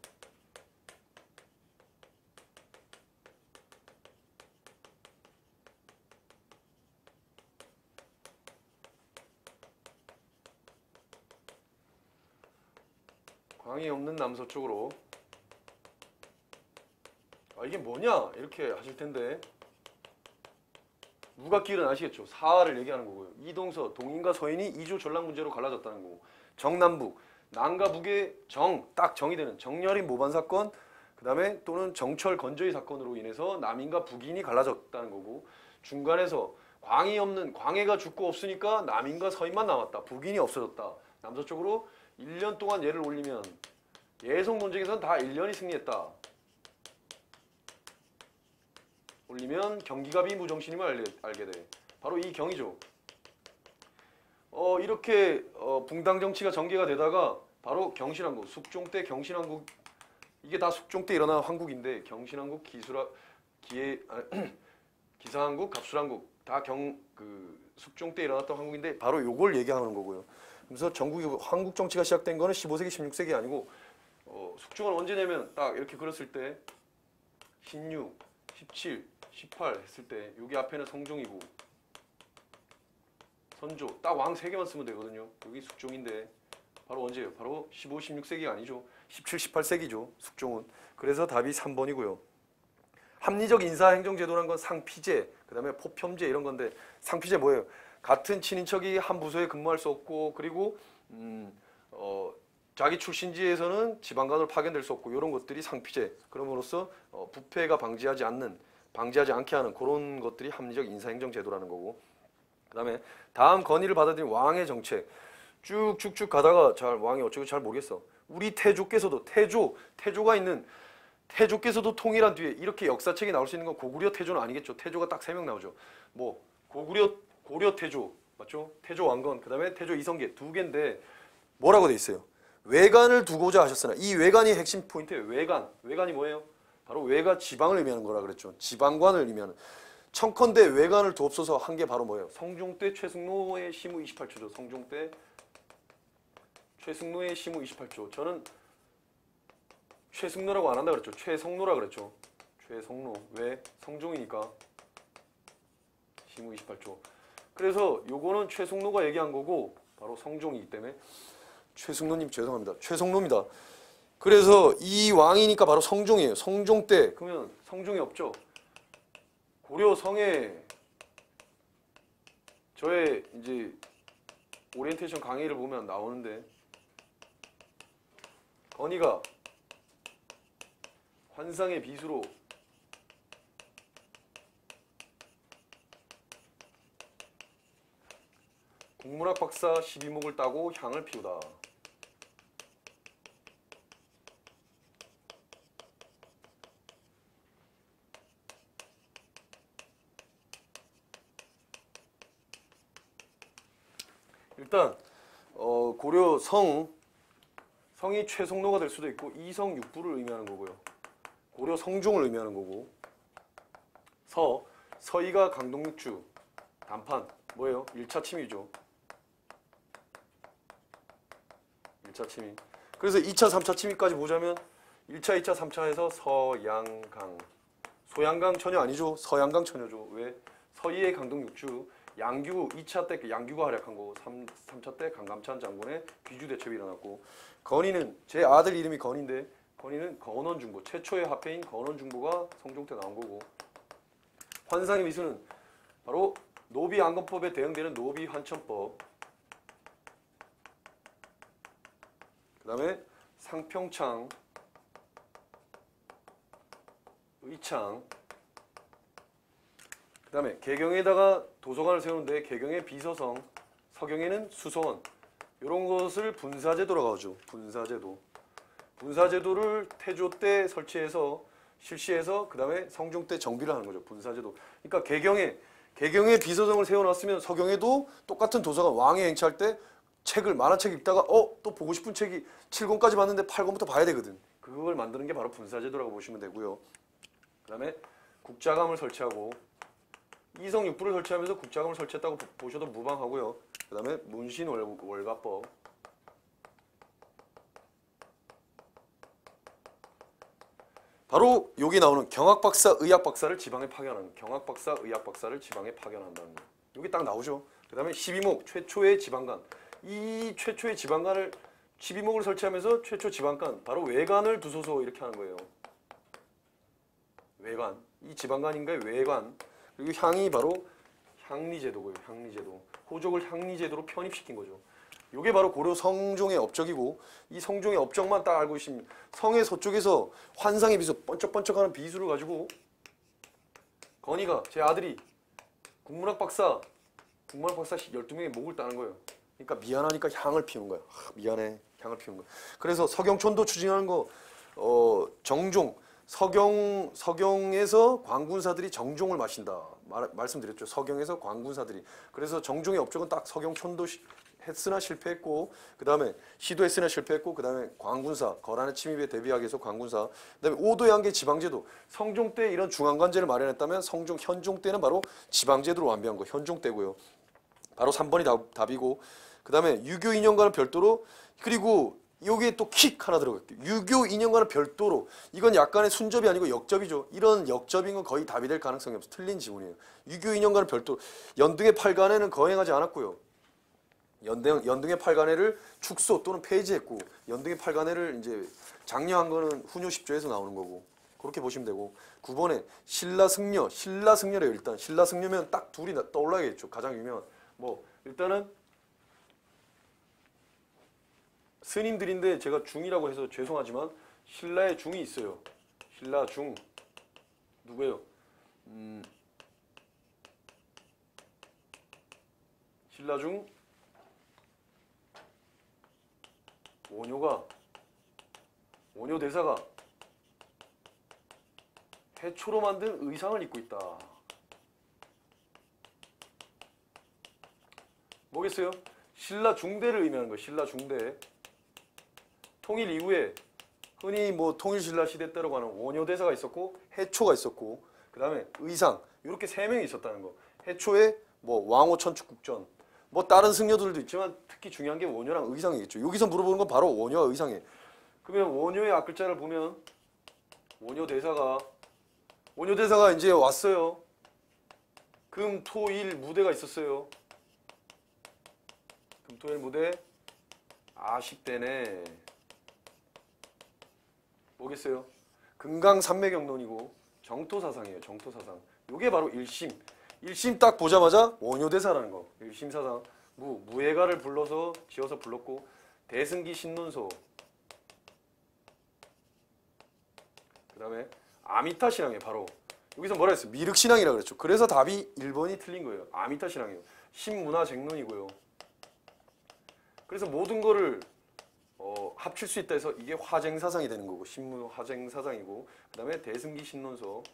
광이 없는 남서쪽으로 이게 뭐냐 이렇게 하실 텐데 무각기일은 아시겠죠? 사화를 얘기하는 거고요. 이동서 동인과 서인이 이주 전랑 문제로 갈라졌다는 거고 정남북 남과 북의 딱 정이 되는 정렬인 모반 사건 그 다음에 또는 정철 건조의 사건으로 인해서 남인과 북인이 갈라졌다는 거고 중간에서 광해가 죽고 없으니까 남인과 서인만 남았다. 북인이 없어졌다. 남서쪽으로 1년 동안 얘를 올리면 예성 논쟁에서는 다 1년이 승리했다. 올리면 경기가 비무정신임을 알게 돼. 바로 이 경이죠. 이렇게 붕당 정치가 전개가 되다가 바로 경신왕국, 숙종 때 경신왕국 이게 다 숙종 때 일어난 황국인데 경신왕국, 기사왕국, 갑술왕국 다 숙종 때 일어났던 황국인데 바로 요걸 얘기하는 거고요. 그래서 전국이 황국 정치가 시작된 거는 15세기, 16세기 아니고 숙종을 언제 내면 딱 이렇게 그렸을 때 16, 17, 18 했을 때 여기 앞에는 성종이고 선조 딱 왕 3개만 쓰면 되거든요. 여기 숙종인데 바로 언제예요? 바로 15, 16세기가 아니죠. 17, 18세기죠. 숙종은. 그래서 답이 3번이고요. 합리적 인사행정제도란 건 상피제, 그 다음에 포평제 이런 건데 상피제 뭐예요? 같은 친인척이 한 부서에 근무할 수 없고 그리고 자기 출신지에서는 지방간으로 파견될 수 없고 이런 것들이 상피제. 그럼으로써 부패가 방지하지 않게 하는 그런 것들이 합리적 인사행정제도라는 거고. 그 다음에 다음 건의를 받아들인 왕의 정책. 쭉쭉쭉 가다가 왕이 어쩌고 잘 모르겠어. 우리 태조가 있는 태조께서도 통일한 뒤에 이렇게 역사책이 나올 수 있는 건 고구려 태조는 아니겠죠. 태조가 딱 3명 나오죠. 뭐 고려 태조 맞죠? 태조 왕건 그다음에 태조 이성계 2개인데 뭐라고 돼 있어요? 외관을 두고자 하셨으나 이 외관이 핵심 포인트예요. 외관이 뭐예요? 바로 외가 지방을 의미하는 거라 그랬죠. 지방관을 의미하는. 청컨대 외관을 두옵소서 한 게 바로 뭐예요? 성종 때 최승로의 시무 28초죠. 성종 때 최승로의 시무 28조. 저는 최승로라고 안 한다 그랬죠. 최성로라 그랬죠. 최성로. 왜? 성종이니까. 시무 28조. 그래서 요거는 최승로가 얘기한 거고 바로 성종이기 때문에 최승로님 죄송합니다. 최성로입니다. 그래서 이 왕이니까 바로 성종이에요. 성종 때 그러면 성종이 없죠. 고려 성에 저의 이제 오리엔테이션 강의를 보면 나오는데 건의가 환상의 비수로 국문학 박사 12목을 따고 향을 피우다. 일단 고려 성이 최성로가 될 수도 있고 이성육부를 의미하는 거고요. 고려 성종을 의미하는 거고 서희가 강동육주 단판 뭐예요? 1차 침이죠. 1차 침이. 그래서 2차, 3차 침이까지 보자면 1차, 2차, 3차 해서 서양강. 소양강 처녀 아니죠. 서양강 처녀죠. 왜? 서희의 강동육주. 양규 2차 때 양규가 활약한 거고 3차 때 강감찬 장군의 귀주대첩이 일어났고 건의는 제 아들 이름이 건인데 건의는 건원중보 최초의 화폐인 건원중보가 성종 때 나온 거고 환상의 미수는 바로 노비안건법에 대응되는 노비환천법 그 다음에 상평창 의창 그 다음에 개경에다가 도서관을 세우는데 개경에 비서성 서경에는 수서원 이런 것을 분사제도라고 하죠. 분사제도를 태조 때 실시해서 그 다음에 성종 때 정비를 하는 거죠. 분사제도. 그러니까 개경에 비서성을 세워놨으면 서경에도 똑같은 도서관 왕이 행차할 때 만한 책 읽다가 또 보고 싶은 책이 7권까지 봤는데 8권부터 봐야 되거든. 그걸 만드는 게 바로 분사제도라고 보시면 되고요. 그 다음에 국자감을 설치하고 이성육부를 설치하면서 국자감을 설치했다고 보셔도 무방하고요. 그 다음에 문신월가법 바로 여기 나오는 경학박사, 의학박사를 지방에 파견하는 경학박사, 의학박사를 지방에 파견한다는 거. 여기 딱 나오죠. 그 다음에 12목 최초의 지방관 이 최초의 지방관을 12목을 설치하면서 최초 지방관 바로 외관을 두소서 이렇게 하는 거예요. 외관 이 지방관인가요? 외관 그리고 향이 바로 향리제도고요. 향리제도 호족을 향리제도로 편입시킨 거죠. 이게 바로 고려 성종의 업적이고 이 성종의 업적만 딱 알고 있으면 성의 서쪽에서 환상의 비수 번쩍번쩍하는 비수를 가지고 건의가 제 아들이 국문학 박사 12명의 목을 따는 거예요. 그러니까 미안하니까 향을 피우는 거예요. 미안해 향을 피우는 거예요. 그래서 서경촌도 추진하는 거 정종 서경에서 광군사들이 정종을 마신다. 말씀드렸죠. 서경에서 광군사들이. 그래서 정종의 업적은 딱 서경촌도 했으나 실패했고, 그 다음에 시도했으나 실패했고, 그 다음에 광군사, 거란의 침입에 대비하기 위해서 광군사, 그 다음에 오도 양계 지방제도, 성종 때 이런 중앙관제를 마련했다면 성종, 현종 때는 바로 지방제도로 완비한 거, 현종 때고요. 바로 3번이 답이고, 그 다음에 유교 인연과는 별도로, 그리고 여기에 또 킥 하나 들어갈게요. 유교 인연과는 별도로, 이건 약간의 순접이 아니고 역접이죠. 이런 역접인 건 거의 답이 될 가능성이 없어. 틀린 지문이에요. 유교 인연과는 별도로, 연등의 8간에는 거행하지 않았고요. 연등의 8간회를 축소 또는 폐지했고, 연등의 8간회를 이제 장려한 거는 훈요 10조에서 나오는 거고, 그렇게 보시면 되고, 9번에 신라승려, 신라승려래요. 일단 신라승려면 딱 둘이 떠올라야겠죠. 가장 유명한 뭐 일단은 스님들인데 제가 중이라고 해서 죄송하지만 신라의 중이 있어요. 신라 중 누구예요? 신라 중 원효 대사가 해초로 만든 의상을 입고 있다. 뭐겠어요? 신라 중대를 의미하는 거예요. 신라 중대. 통일 이후에 흔히 뭐 통일신라 시대 때라고 하는 원효 대사가 있었고, 해초가 있었고, 그 다음에 의상, 이렇게 세 명이 있었다는 거. 해초에 뭐 왕호 천축국전, 뭐 다른 승려들도 있지만 특히 중요한 게 원효랑 의상이겠죠. 여기서 물어보는 건 바로 원효와 의상이에요. 그러면 원효의 앞글자를 보면 원효 대사가 이제 왔어요. 금, 토, 일 무대가 있었어요. 금, 토, 일 무대 아쉽대네. 뭐겠어요? 금강산맥경론이고 정토사상이에요. 정토사상. 요게 바로 일심. 일심 딱 보자마자 원효대사라는 거. 일심사상. 무예가를 불러서 지어서 불렀고, 대승기 신론소. 그 다음에 아미타신앙이에요. 바로 여기서 뭐라 했어요? 미륵신앙이라고 그랬죠. 그래서 답이 1번이 틀린 거예요. 아미타신앙이에요. 신문화쟁론이고요. 그래서 모든 거를 합칠 수 있다 해서 이게 화쟁사상이 되는 거고, 신문 화쟁사상이고, 그 다음에 대승기 신론서.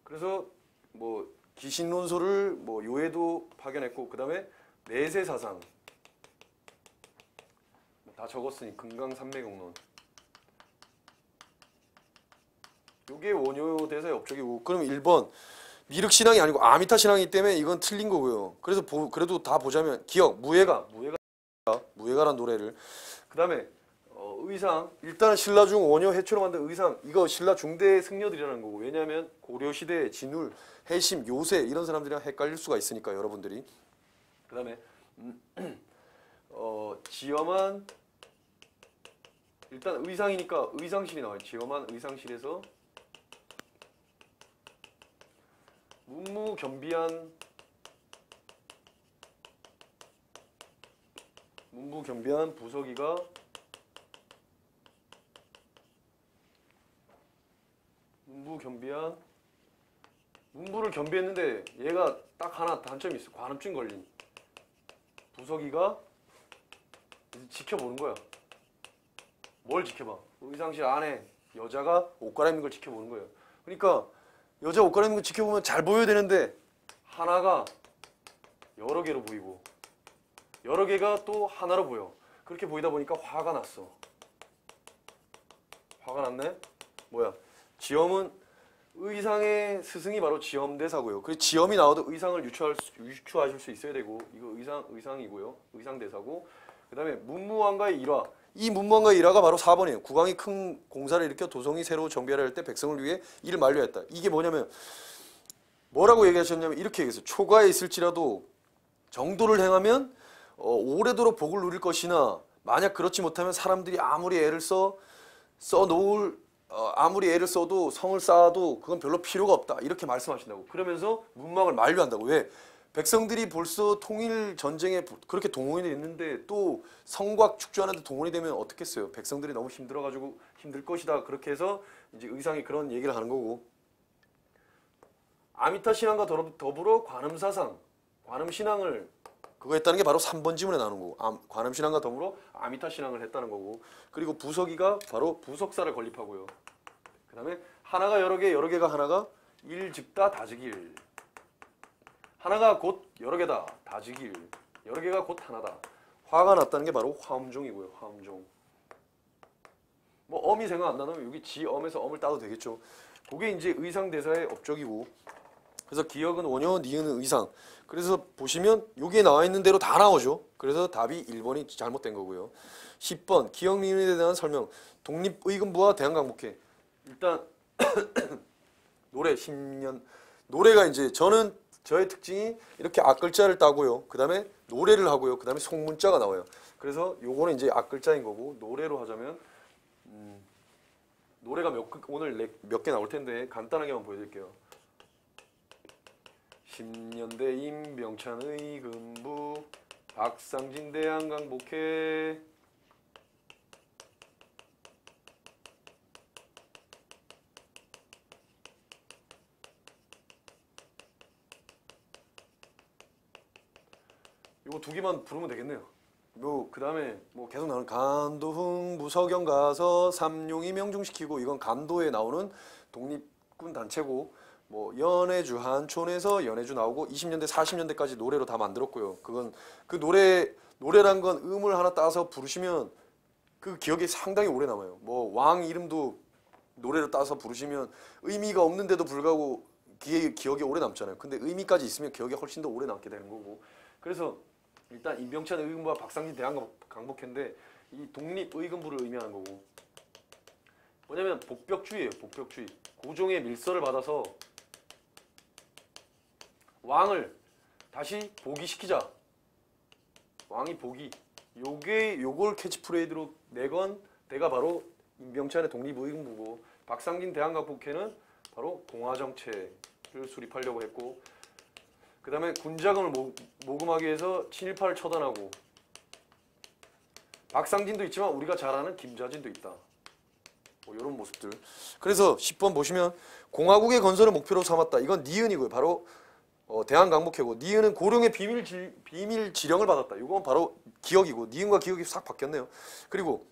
그래서 뭐 기신론서를 뭐 요에도 파견했고, 그 다음에 내세사상 다 적었으니 금강산맥경론. 요게 원효 대사의 업적이고, 그럼 1번 미륵신앙이 아니고 아미타신앙이기 때문에 이건 틀린 거고요. 그래서 그래도 다 보자면 기억, 무예가란 노래를. 그 다음에 의상, 일단은 신라 중 원효 해초로 만든 의상, 이거 신라 중대 승려들이라는 거고, 왜냐하면 고려시대 진울, 해심, 요새 이런 사람들이랑 헷갈릴 수가 있으니까 여러분들이. 그 다음에 지엄한, 일단 의상이니까 의상실이 나와요. 지엄한 의상실에서 문무겸비한 부석이가 문부를 겸비했는데 얘가 딱 하나 단점이 있어. 관음증 걸린 부석이가 이제 지켜보는 거야. 뭘 지켜봐? 의상실 안에 여자가 옷 갈아입는 걸 지켜보는 거예요. 그러니까 여자 옷 갈아입는 거 지켜보면 잘 보여야 되는데 하나가 여러 개로 보이고 여러 개가 또 하나로 보여. 그렇게 보이다 보니까 화가 났어. 화가 났네? 뭐야? 지엄은 의상의 스승이 바로 지엄대사고요. 그 지엄이 나와도 의상을 유추하실 수 있어야 되고, 이거 의상이고요. 의상대사고. 그 다음에 문무왕과의 일화. 이 문무왕과의 일화가 바로 4번이에요. 국왕이 큰 공사를 일으켜 도성이 새로 정비하려 할 때 백성을 위해 이를 만료했다. 이게 뭐냐면 뭐라고 얘기하셨냐면 이렇게 얘기했어요. 초가에 있을지라도 정도를 행하면 오래도록 복을 누릴 것이나, 만약 그렇지 못하면 사람들이 아무리 애를 아무리 애를 써도 성을 쌓아도 그건 별로 필요가 없다. 이렇게 말씀하신다고. 그러면서 문무왕을 만류한다고. 왜? 백성들이 벌써 통일 전쟁에 그렇게 동원이 됐는데 또 성곽 축조하는데 동원이 되면 어떻겠어요? 백성들이 너무 힘들어가지고 힘들 것이다. 그렇게 해서 이제 의상이 그런 얘기를 하는 거고. 아미타 신앙과 더불어 관음사상, 관음신앙을 그거 했다는 게 바로 3번 지문에 나오는 거고, 관음신앙과 더불어 아미타 신앙을 했다는 거고, 그리고 부석이가 바로 부석사를 건립하고요. 그 다음에 하나가 여러 개가 하나가 일즉다 다즉일. 하나가 곧 여러 개다. 다지길. 여러 개가 곧 하나다. 화가 났다는 게 바로 화음종이고요. 화음종. 뭐 엄이 생각 안 나면 여기 지엄에서 엄을 따도 되겠죠. 그게 이제 의상대사의 업적이고. 그래서 기역은 원효, 니은은 의상. 그래서 보시면 여기에 나와 있는 대로 다 나오죠. 그래서 답이 1번이 잘못된 거고요. 10번 기역, 니은에 대한 설명. 독립의금부와 대한강목회. 일단 노래 10년. 노래가 이제 저의 특징이 이렇게 앞글자를 따고요. 그 다음에 노래를 하고요. 그 다음에 속문자가 나와요. 그래서 요거는 이제 앞글자인 거고, 노래로 하자면 노래가 오늘 몇 개 나올 텐데 간단하게만 보여드릴게요. 10년대 임병찬의 금부, 박상진 대한강목회. 요거 두 개만 부르면 되겠네요. 그 다음에 뭐 계속 나오는 간도흥 무서경 가서 삼룡이 명중시키고, 이건 간도에 나오는 독립군 단체고, 뭐 연해주 한촌에서 연해주 나오고 20년대 40년대까지 노래로 다 만들었고요. 그건 그 노래란 건 음을 하나 따서 부르시면 그 기억이 상당히 오래 남아요. 뭐 왕 이름도 노래로 따서 부르시면 의미가 없는데도 불구하고 기억이 오래 남잖아요. 근데 의미까지 있으면 기억이 훨씬 더 오래 남게 되는 거고. 그래서 일단 임병찬 의금부와 박상진 대한강목회인데 이 독립의금부를 의미하는 거고, 뭐냐면 복벽주의예요. 복벽주의. 고종의 밀서를 받아서 왕을 다시 복위시키자. 왕이 복위. 요걸 캐치프레이즈로 내건 데가 바로 임병찬의 독립의금부고, 박상진 대한강목회는 바로 동아정책을 수립하려고 했고, 그 다음에 군자금을 모금하기 위해서 친일파를 처단하고, 박상진도 있지만 우리가 잘 아는 김자진도 있다. 뭐 이런 모습들. 그래서 10번 보시면 공화국의 건설을 목표로 삼았다. 이건 니은이고요. 바로 대한강목회고, 니은은 고령의 비밀 지령을 받았다. 이건 바로 기억이고, 니은과 기억이 싹 바뀌었네요. 그리고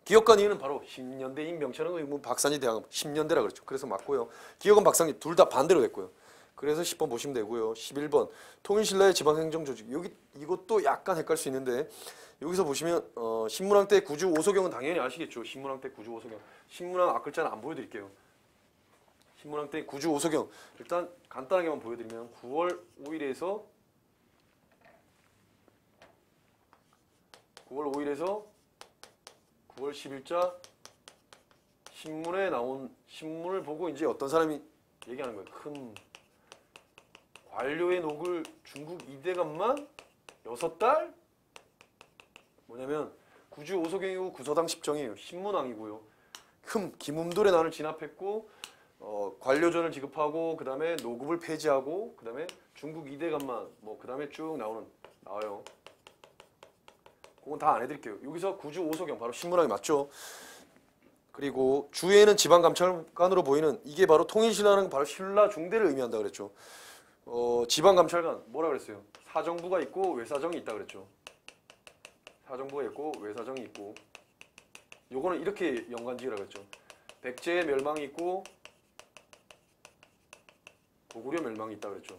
기억과 니은은 바로 10년대 임병찬의 의무, 박상진 대한강목 10년대라 그랬죠. 그래서 맞고요. 기억은 박상진 둘 다 반대로 됐고요. 그래서 10번 보시면 되고요. 11번 통일신라의 지방행정조직. 이것도 약간 헷갈릴 수 있는데, 여기서 보시면 신문왕 때 구주 오소경은 당연히 아시겠죠. 신문왕 때 구주 오소경. 신문왕 앞글자는 안 보여드릴게요. 신문왕 때 구주 오소경. 일단 간단하게만 보여드리면 9월 5일에서 9월 10일자 신문에 나온, 신문을 보고 이제 어떤 사람이 얘기하는 거예요. 관료의 녹을 중국 2대감만 6달? 뭐냐면 구주 오소경이고 구서당 10정이에요. 신문왕이고요. 김음돌의 난을 진압했고, 관료전을 지급하고, 그 다음에 노급을 폐지하고, 그 다음에 중국 2대감만, 뭐 그 다음에 쭉 나와요. 그건 다 안 해드릴게요. 여기서 구주 오소경 바로 신문왕이 맞죠. 그리고 주에는 지방감찰관으로 보이는, 이게 바로 통일신라는 바로 신라 중대를 의미한다 그랬죠. 지방감찰관 뭐라 그랬어요? 사정부가 있고 외사정이 있다 그랬죠. 사정부가 있고 외사정이 있고, 요거는 이렇게 연관지으라고 했죠. 백제의 멸망이 있고 고구려 멸망이 있다 그랬죠.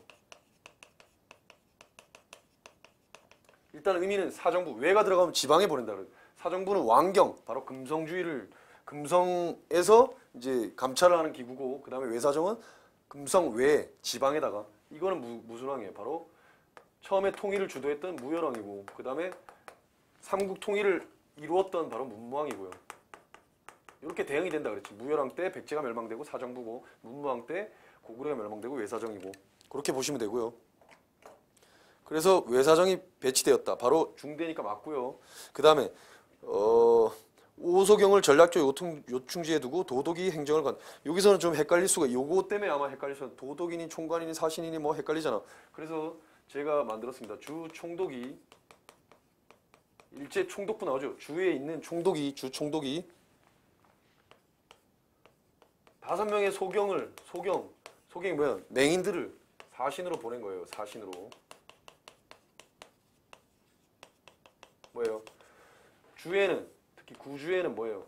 일단 의미는 사정부, 외가 들어가면 지방에 보낸다 그래요. 사정부는 왕경, 바로 금성에서 이제 감찰을 하는 기구고, 그 다음에 외사정은 금성 외 지방에다가, 이거는 무슨 왕이에요? 바로 처음에 통일을 주도했던 무열왕이고, 그 다음에 삼국 통일을 이루었던 바로 문무왕이고요. 이렇게 대응이 된다 그랬지. 무열왕 때 백제가 멸망되고 사정부고, 문무왕 때 고구려가 멸망되고 외사정이고, 그렇게 보시면 되고요. 그래서 외사정이 배치되었다. 바로 중대니까 맞고요. 그 다음에 오소경을 전략적 요충지에 두고 도독이 행정을 관. 여기서는 좀 헷갈릴 수가, 요거 때문에 아마 헷갈리셔서, 도독이니 총관이니 사신이니 뭐 헷갈리잖아. 그래서 제가 만들었습니다. 주 총독이, 일제 총독부 나오죠. 주에 있는 총독이, 주 총독이 5명의 소경이 뭐야? 맹인들을 사신으로 보낸 거예요. 사신으로. 뭐예요? 주에는, 특히 구주에는 뭐예요?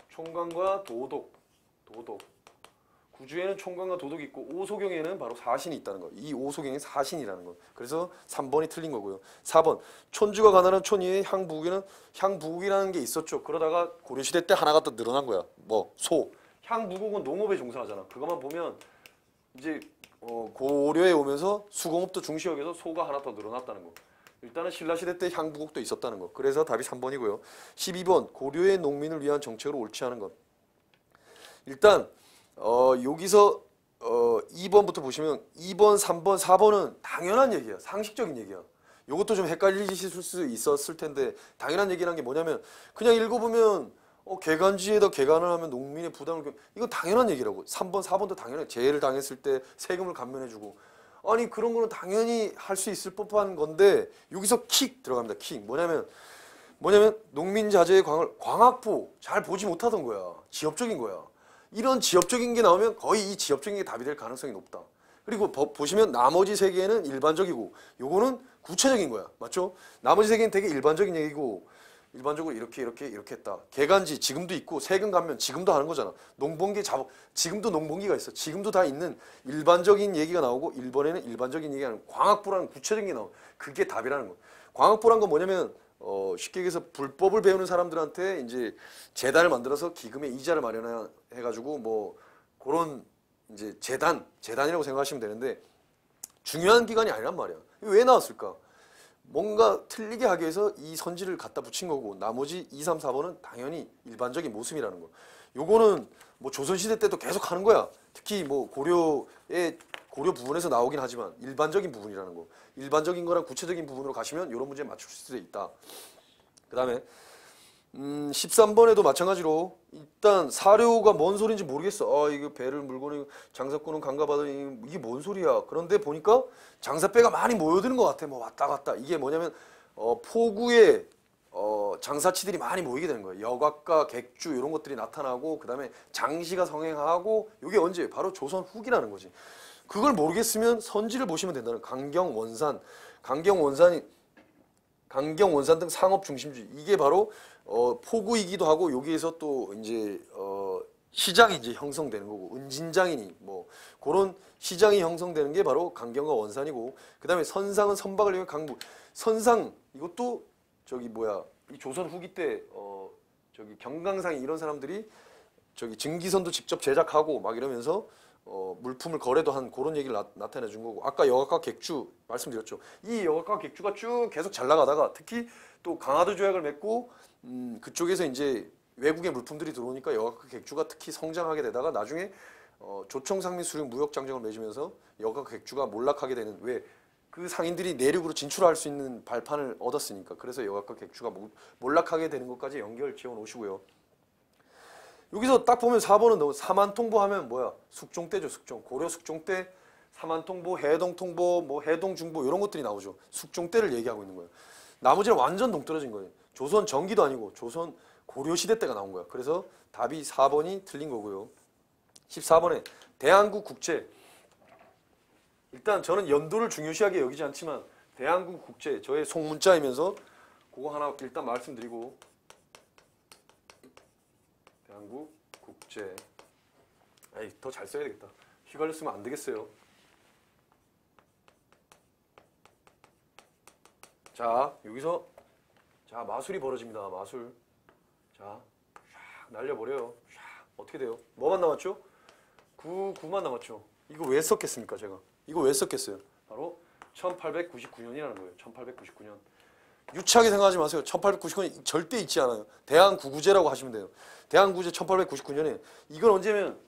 총관과 도독. 구주에는 총관과 도덕이 있고 오소경에는 바로 사신이 있다는 거. 이 오소경이 사신이라는 거. 그래서 3번이 틀린 거고요. 4번 촌주가 가난한 촌위에 향부국에는 향부국이라는 게 있었죠. 그러다가 고려시대 때 하나가 더 늘어난 거야. 뭐 소. 향부국은 농업에 종사하잖아. 그것만 보면 이제 고려에 오면서 수공업도 중시역에서 소가 하나 더 늘어났다는 거. 일단은 신라시대 때 향부국도 있었다는 거. 그래서 답이 3번이고요. 12번 고려의 농민을 위한 정책으로 옳지 않은 것. 일단 여기서 2번부터 보시면 2번, 3번, 4번은 당연한 얘기야. 상식적인 얘기야. 이것도 좀 헷갈리실 수 있었을 텐데 당연한 얘기라는 게 뭐냐면 그냥 읽어보면 개간지에다 개간을 하면 농민의 부담을 이건 당연한 얘기라고. 3번, 4번도 당연해. 재해를 당했을 때 세금을 감면해주고 아니 그런 거는 당연히 할 수 있을 법한 건데 여기서 킥 들어갑니다. 킥. 뭐냐면 농민 자재의 광학부 잘 보지 못하던 거야. 지엽적인 거야. 이런 지엽적인 게 나오면 거의 이 지엽적인 게 답이 될 가능성이 높다. 그리고 보시면 나머지 세 개는 일반적이고 요거는 구체적인 거야. 맞죠? 나머지 세 개는 되게 일반적인 얘기고 일반적으로 이렇게 했다. 개간지 지금도 있고 세금 감면 지금도 하는 거잖아. 농번기 지금도 농번기가 있어. 지금도 다 있는 일반적인 얘기가 나오고 1번에는 일반적인 얘기가 아니고 광학부라는 구체적인 게 나오고 그게 답이라는 거. 광학부란 건 뭐냐면 쉽게 얘기해서 불법을 배우는 사람들한테 이제 재단을 만들어서 기금에 이자를 마련해가지고 뭐 그런 이제 재단이라고 생각하시면 되는데 중요한 기관이 아니란 말이야. 왜 나왔을까? 뭔가 틀리게 하기 위해서 이 선지를 갖다 붙인 거고 나머지 2, 3, 4번은 당연히 일반적인 모습이라는 거. 요거는 뭐 조선시대 때도 계속 하는 거야. 특히 뭐 고려 부분에서 나오긴 하지만 일반적인 부분이라는 거. 일반적인 거랑 구체적인 부분으로 가시면 이런 문제에 맞출 수 있다. 그 다음에 13번에도 마찬가지로 일단 사료가 뭔 소리인지 모르겠어. 이거 배를 물고는 장사꾼은 강가받으니 이게 뭔 소리야. 그런데 보니까 장사배가 많이 모여드는 것 같아. 뭐 왔다 갔다. 이게 뭐냐면 포구에 장사치들이 많이 모이게 되는 거예요. 여각과 객주 이런 것들이 나타나고 그 다음에 장시가 성행하고 이게 언제? 바로 조선 후기라는 거지. 그걸 모르겠으면 선지를 보시면 된다는 강경, 원산 등 상업 중심주의. 이게 바로 포구이기도 하고 여기에서 또 이제 시장이 이제 형성되는 거고 은진장이니 뭐 그런 시장이 형성되는 게 바로 강경과 원산이고 그다음에 선상은 선박을 이용한 강부. 선상 이것도 이 조선 후기 때 경강상이 이런 사람들이 증기선도 직접 제작하고 막 이러면서 물품을 거래도 한 그런 얘기를 나타내 준 거고 아까 여각과 객주 말씀드렸죠. 이 여각과 객주가 쭉 계속 잘 나가다가 특히 또 강화도 조약을 맺고 그쪽에서 이제 외국의 물품들이 들어오니까 여각과 객주가 특히 성장하게 되다가 나중에 조청상민 수령 무역장정을 맺으면서 여각과 객주가 몰락하게 되는 왜 그 상인들이 내륙으로 진출할 수 있는 발판을 얻었으니까 그래서 여각과 객주가 몰락하게 되는 것까지 연결 지어 놓으시고요. 여기서 딱 보면 4번은 사만통보하면 뭐야? 숙종 때죠. 숙종. 고려 숙종 때 사만통보, 해동통보, 뭐 해동중보 이런 것들이 나오죠. 숙종 때를 얘기하고 있는 거예요. 나머지는 완전 동떨어진 거예요. 조선 전기도 아니고 조선 고려시대 때가 나온 거야. 그래서 답이 4번이 틀린 거고요. 14번에 대한국 국제. 일단 저는 연도를 중요시하게 여기지 않지만 대한국 국제 저의 속문자이면서 그거 하나 일단 말씀드리고 대한국 국제 더 잘 써야 되겠다. 휘갈려 쓰면 안 되겠어요. 자 여기서 자 마술이 벌어집니다. 마술. 자 샥 날려버려요. 샥 어떻게 돼요? 뭐만 남았죠? 9만 남았죠. 이거 왜 썼겠습니까 제가? 이거 왜 썼겠어요? 바로 1899년이라는 거예요. 1899년. 유치하게 생각하지 마세요. 1899년 절대 잊지 않아요. 대한구구제라고 하시면 돼요. 대한구구제 1899년에 이건 언제면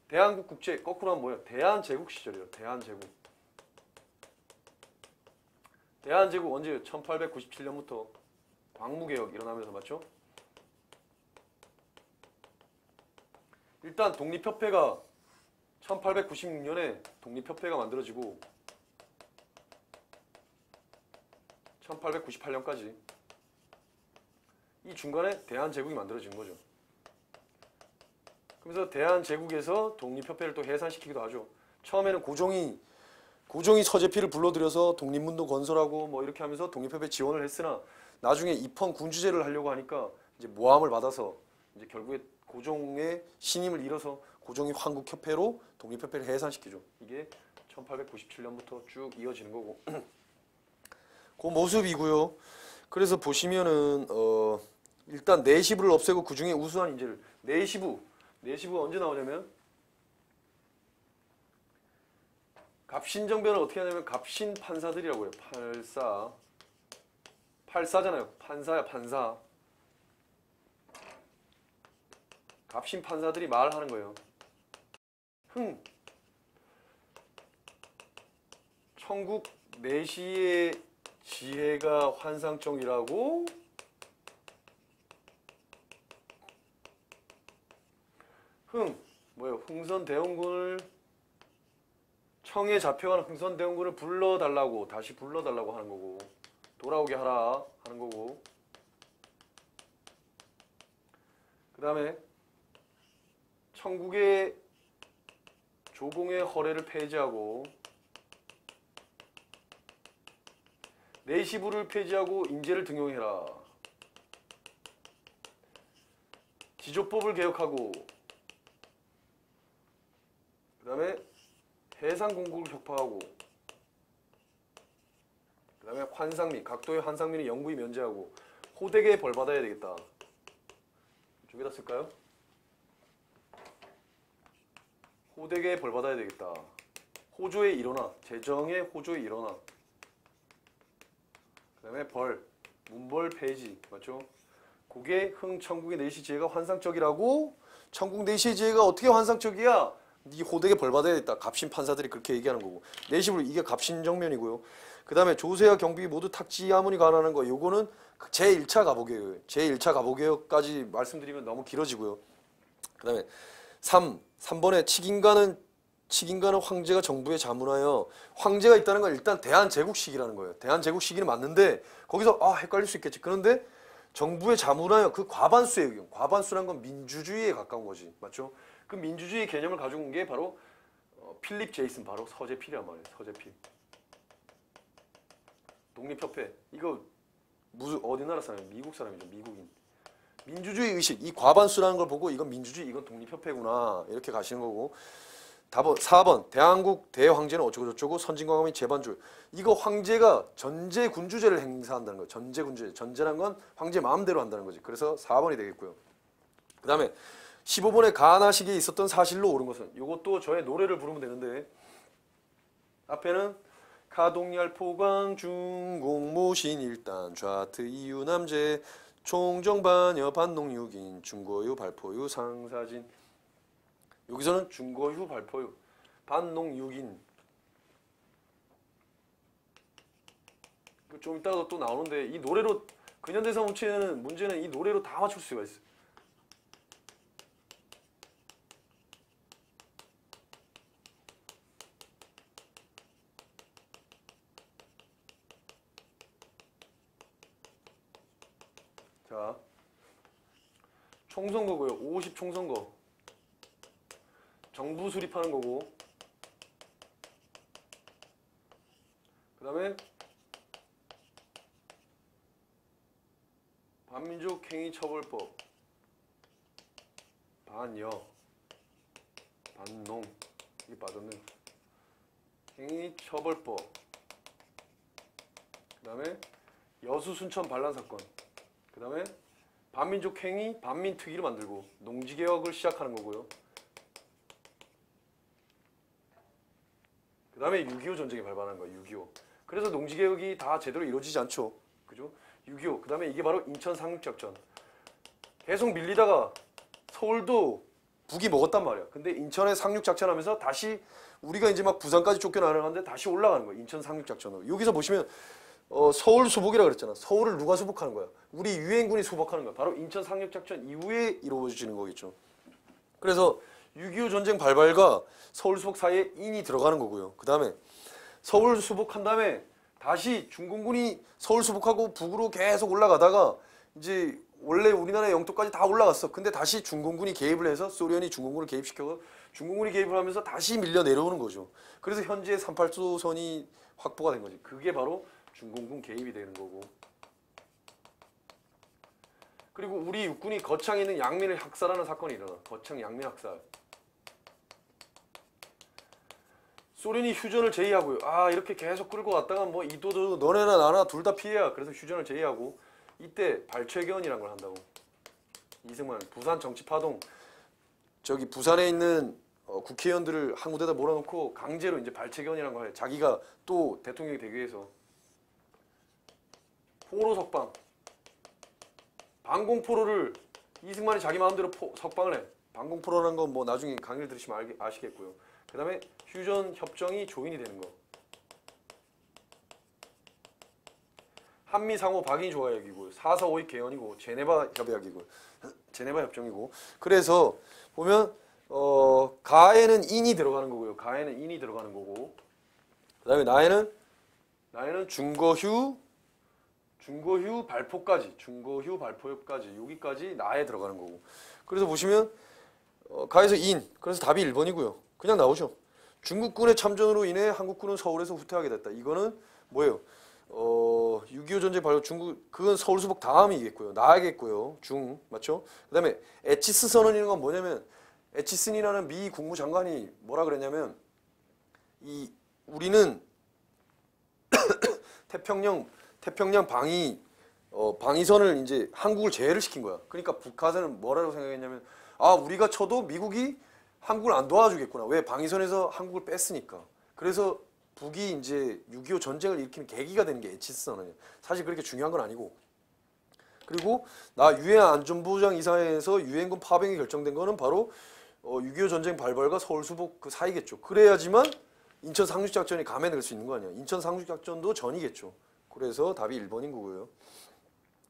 대한국 국제 거꾸로 하면 뭐예요? 대한제국 시절이에요. 대한제국. 대한제국 언제예요? 1897년부터 광무개혁 일어나면서 맞죠? 일단 독립협회가 1896년에 독립협회가 만들어지고 1898년까지 이 중간에 대한제국이 만들어진 거죠. 그래서 대한제국에서 독립협회를 또 해산시키기도 하죠. 처음에는 고종이 서재필을 불러들여서 독립문도 건설하고 뭐 이렇게 하면서 독립협회 지원을 했으나 나중에 입헌 군주제를 하려고 하니까 이제 모함을 받아서 이제 결국에 고종의 신임을 잃어서 고종이 한국협회로 독립협회를 해산시키죠. 이게 1897년부터 쭉 이어지는 거고. 그 모습이고요. 그래서 보시면은 일단 내시부를 없애고 그 중에 우수한 인재를 내시부가 언제 나오냐면 갑신정변을 어떻게 하냐면 갑신 판사들이라고 해요. 팔사잖아요. 판사야 판사. 갑신 판사들이 말하는 거예요. 천국 내시의 지혜가 환상적이라고 흥선대원군을 청에 잡혀간 흥선대원군을 다시 불러달라고 하는 거고 돌아오게 하라 하는 거고 그 다음에 천국의 조공의 허례를 폐지하고 내시부를 폐지하고 인재를 등용해라. 지조법을 개혁하고 그 다음에 해상공국을 격파하고 그 다음에 환상민, 각도의 환상민의 영구히 면제하고 호되게 벌받아야 되겠다. 이쪽에다 쓸까요? 호되게 벌받아야 되겠다. 호조의 일어나, 재정의 호조의 일어나. 그 다음에 문벌 폐지, 맞죠? 그게 흥천국의 내시 지혜가 환상적이라고. 천국 내시의 지혜가 어떻게 환상적이야? 네 호되게 벌받아야겠다. 갑신 판사들이 그렇게 얘기하는 거고. 내시부를 이게 갑신정면이고요. 그 다음에 조세와 경비 모두 탁지하문이 관하는 거. 요거는 제1차 가보개혁이에요. 제1차 가보개혁까지 말씀드리면 너무 길어지고요. 그 다음에 3번에 칙인가는 황제가 정부에 자문하여. 황제가 있다는 건 일단 대한제국식이라는 거예요. 대한제국식이는 맞는데 거기서 헷갈릴 수 있겠지. 그런데 정부에 자문하여 그 과반수예요. 과반수란 건 민주주의에 가까운 거지. 맞죠? 그 민주주의 개념을 가지고 온 게 바로 필립 제이슨, 바로 서재필이란 말이에요. 서재필. 독립협회. 이거 무슨 어디 나라 사람이에요? 미국 사람이죠. 미국인. 민주주의 의식. 이 과반수라는 걸 보고 이건 민주주의, 이건 독립협회구나. 이렇게 가시는 거고. 4번 대한국 대황제는 어쩌고저쩌고 선진과감이 재반주. 이거 황제가 전제군주제를 행사한다는 거예요. 전제군주제. 전제란 건 황제 마음대로 한다는 거지. 그래서 4번이 되겠고요. 그 다음에 15번에 가나식에 있었던 사실로 옳은 것은. 이것도 저의 노래를 부르면 되는데 앞에는 가동열 포광 중공모신 일단 좌트 이유남제 총정반여 반농육인 중고유 발포유 상사진. 여기서는 중고유 발포유 반농육인. 좀 이따가 또 나오는데 이 노래로 근현대사 문제는 이 노래로 다 맞출 수가 있어요. 자, 총선거고요. 50 총선거. 정부 수립하는 거고. 그 다음에 반민족 행위처벌법. 반여. 반농. 이게 빠졌네. 행위처벌법. 그 다음에 여수 순천 반란 사건. 그 다음에 반민족 행위, 반민특위를 만들고 농지개혁을 시작하는 거고요. 그 다음에 6.25 전쟁이 발발하는 거예요. 6.25. 그래서 농지개혁이 다 제대로 이루어지지 않죠. 그죠? 6.25. 그 다음에 이게 바로 인천 상륙작전. 계속 밀리다가 서울도 북이 먹었단 말이야. 근데 인천에 상륙작전하면서 다시 우리가 이제 막 부산까지 쫓겨나가는데 다시 올라가는 거예요. 인천 상륙작전으로. 여기서 보시면 서울 수복이라 그랬잖아. 서울을 누가 수복하는 거야? 우리 유엔군이 수복하는 거야. 바로 인천 상륙작전 이후에 이루어지는 거겠죠. 그래서 6.25 전쟁 발발과 서울 수복 사이에 인이 들어가는 거고요. 그 다음에 서울 수복한 다음에 다시 중공군이 서울 수복하고 북으로 계속 올라가다가 이제 원래 우리나라의 영토까지 다 올라갔어. 근데 다시 중공군이 개입을 해서 소련이 중공군을 개입시켜서 중공군이 개입을 하면서 다시 밀려 내려오는 거죠. 그래서 현재 38도선이 확보가 된 거지. 그게 바로 중공군 개입이 되는 거고. 그리고 우리 육군이 거창에 있는 양민을 학살하는 사건이 일어나. 거창 양민 학살. 소련이 휴전을 제의하고요. 아 이렇게 계속 끌고 왔다가 뭐 이도저 너네나 나나 둘 다 피해야. 그래서 휴전을 제의하고 이때 발췌견이라는 걸 한다고. 이승만 부산 정치파동 저기 부산에 있는 국회의원들을 한 군데다 몰아놓고 강제로 이제 발췌견이라는 걸 해. 자기가 또 대통령이 되기 위해서. 포로 석방. 방공포로를 이승만이 자기 마음대로 석방을 해. 방공포로라는 건 뭐 나중에 강의를 들으시면 아시겠고요. 그 다음에 휴전 협정이 조인이 되는 거. 한미 상호 박인이 조약이고요. 4.4.5의 개헌이고 제네바 협약이고 제네바 협정이고. 그래서 보면 가에는 인이 들어가는 거고요. 가에는 인이 들어가는 거고. 그다음에 나에는 중거휴 발포까지 여기까지 나에 들어가는 거고. 그래서 보시면 가에서 인. 그래서 답이 1번이고요. 그냥 나오죠. 중국군의 참전으로 인해 한국군은 서울에서 후퇴하게 됐다. 이거는 뭐예요? 6.25 전쟁 발효 중국 그건 서울수복 다음이겠고요. 나야겠고요. 중 맞죠? 그다음에 에치스 선언이라는 건 뭐냐면 에치슨이라는 미 국무장관이 뭐라 그랬냐면 우리는 태평양 방위선을 이제 한국을 제외를 시킨 거야. 그러니까 북한은 뭐라고 생각했냐면 아 우리가 쳐도 미국이 한국을 안 도와주겠구나. 왜? 방위선에서 한국을 뺐으니까. 그래서 북이 이제 6.25 전쟁을 일으키는 계기가 되는 게 에치스 선언이에요. 사실 그렇게 중요한 건 아니고. 그리고 유엔 안전보장 이사회에서 유엔군 파병이 결정된 거는 바로 6.25 전쟁 발발과 서울 수복 그 사이겠죠. 그래야지만 인천 상륙작전이 감행될 수 있는 거 아니야. 인천 상륙작전도 전이겠죠. 그래서 답이 1번인 거고요.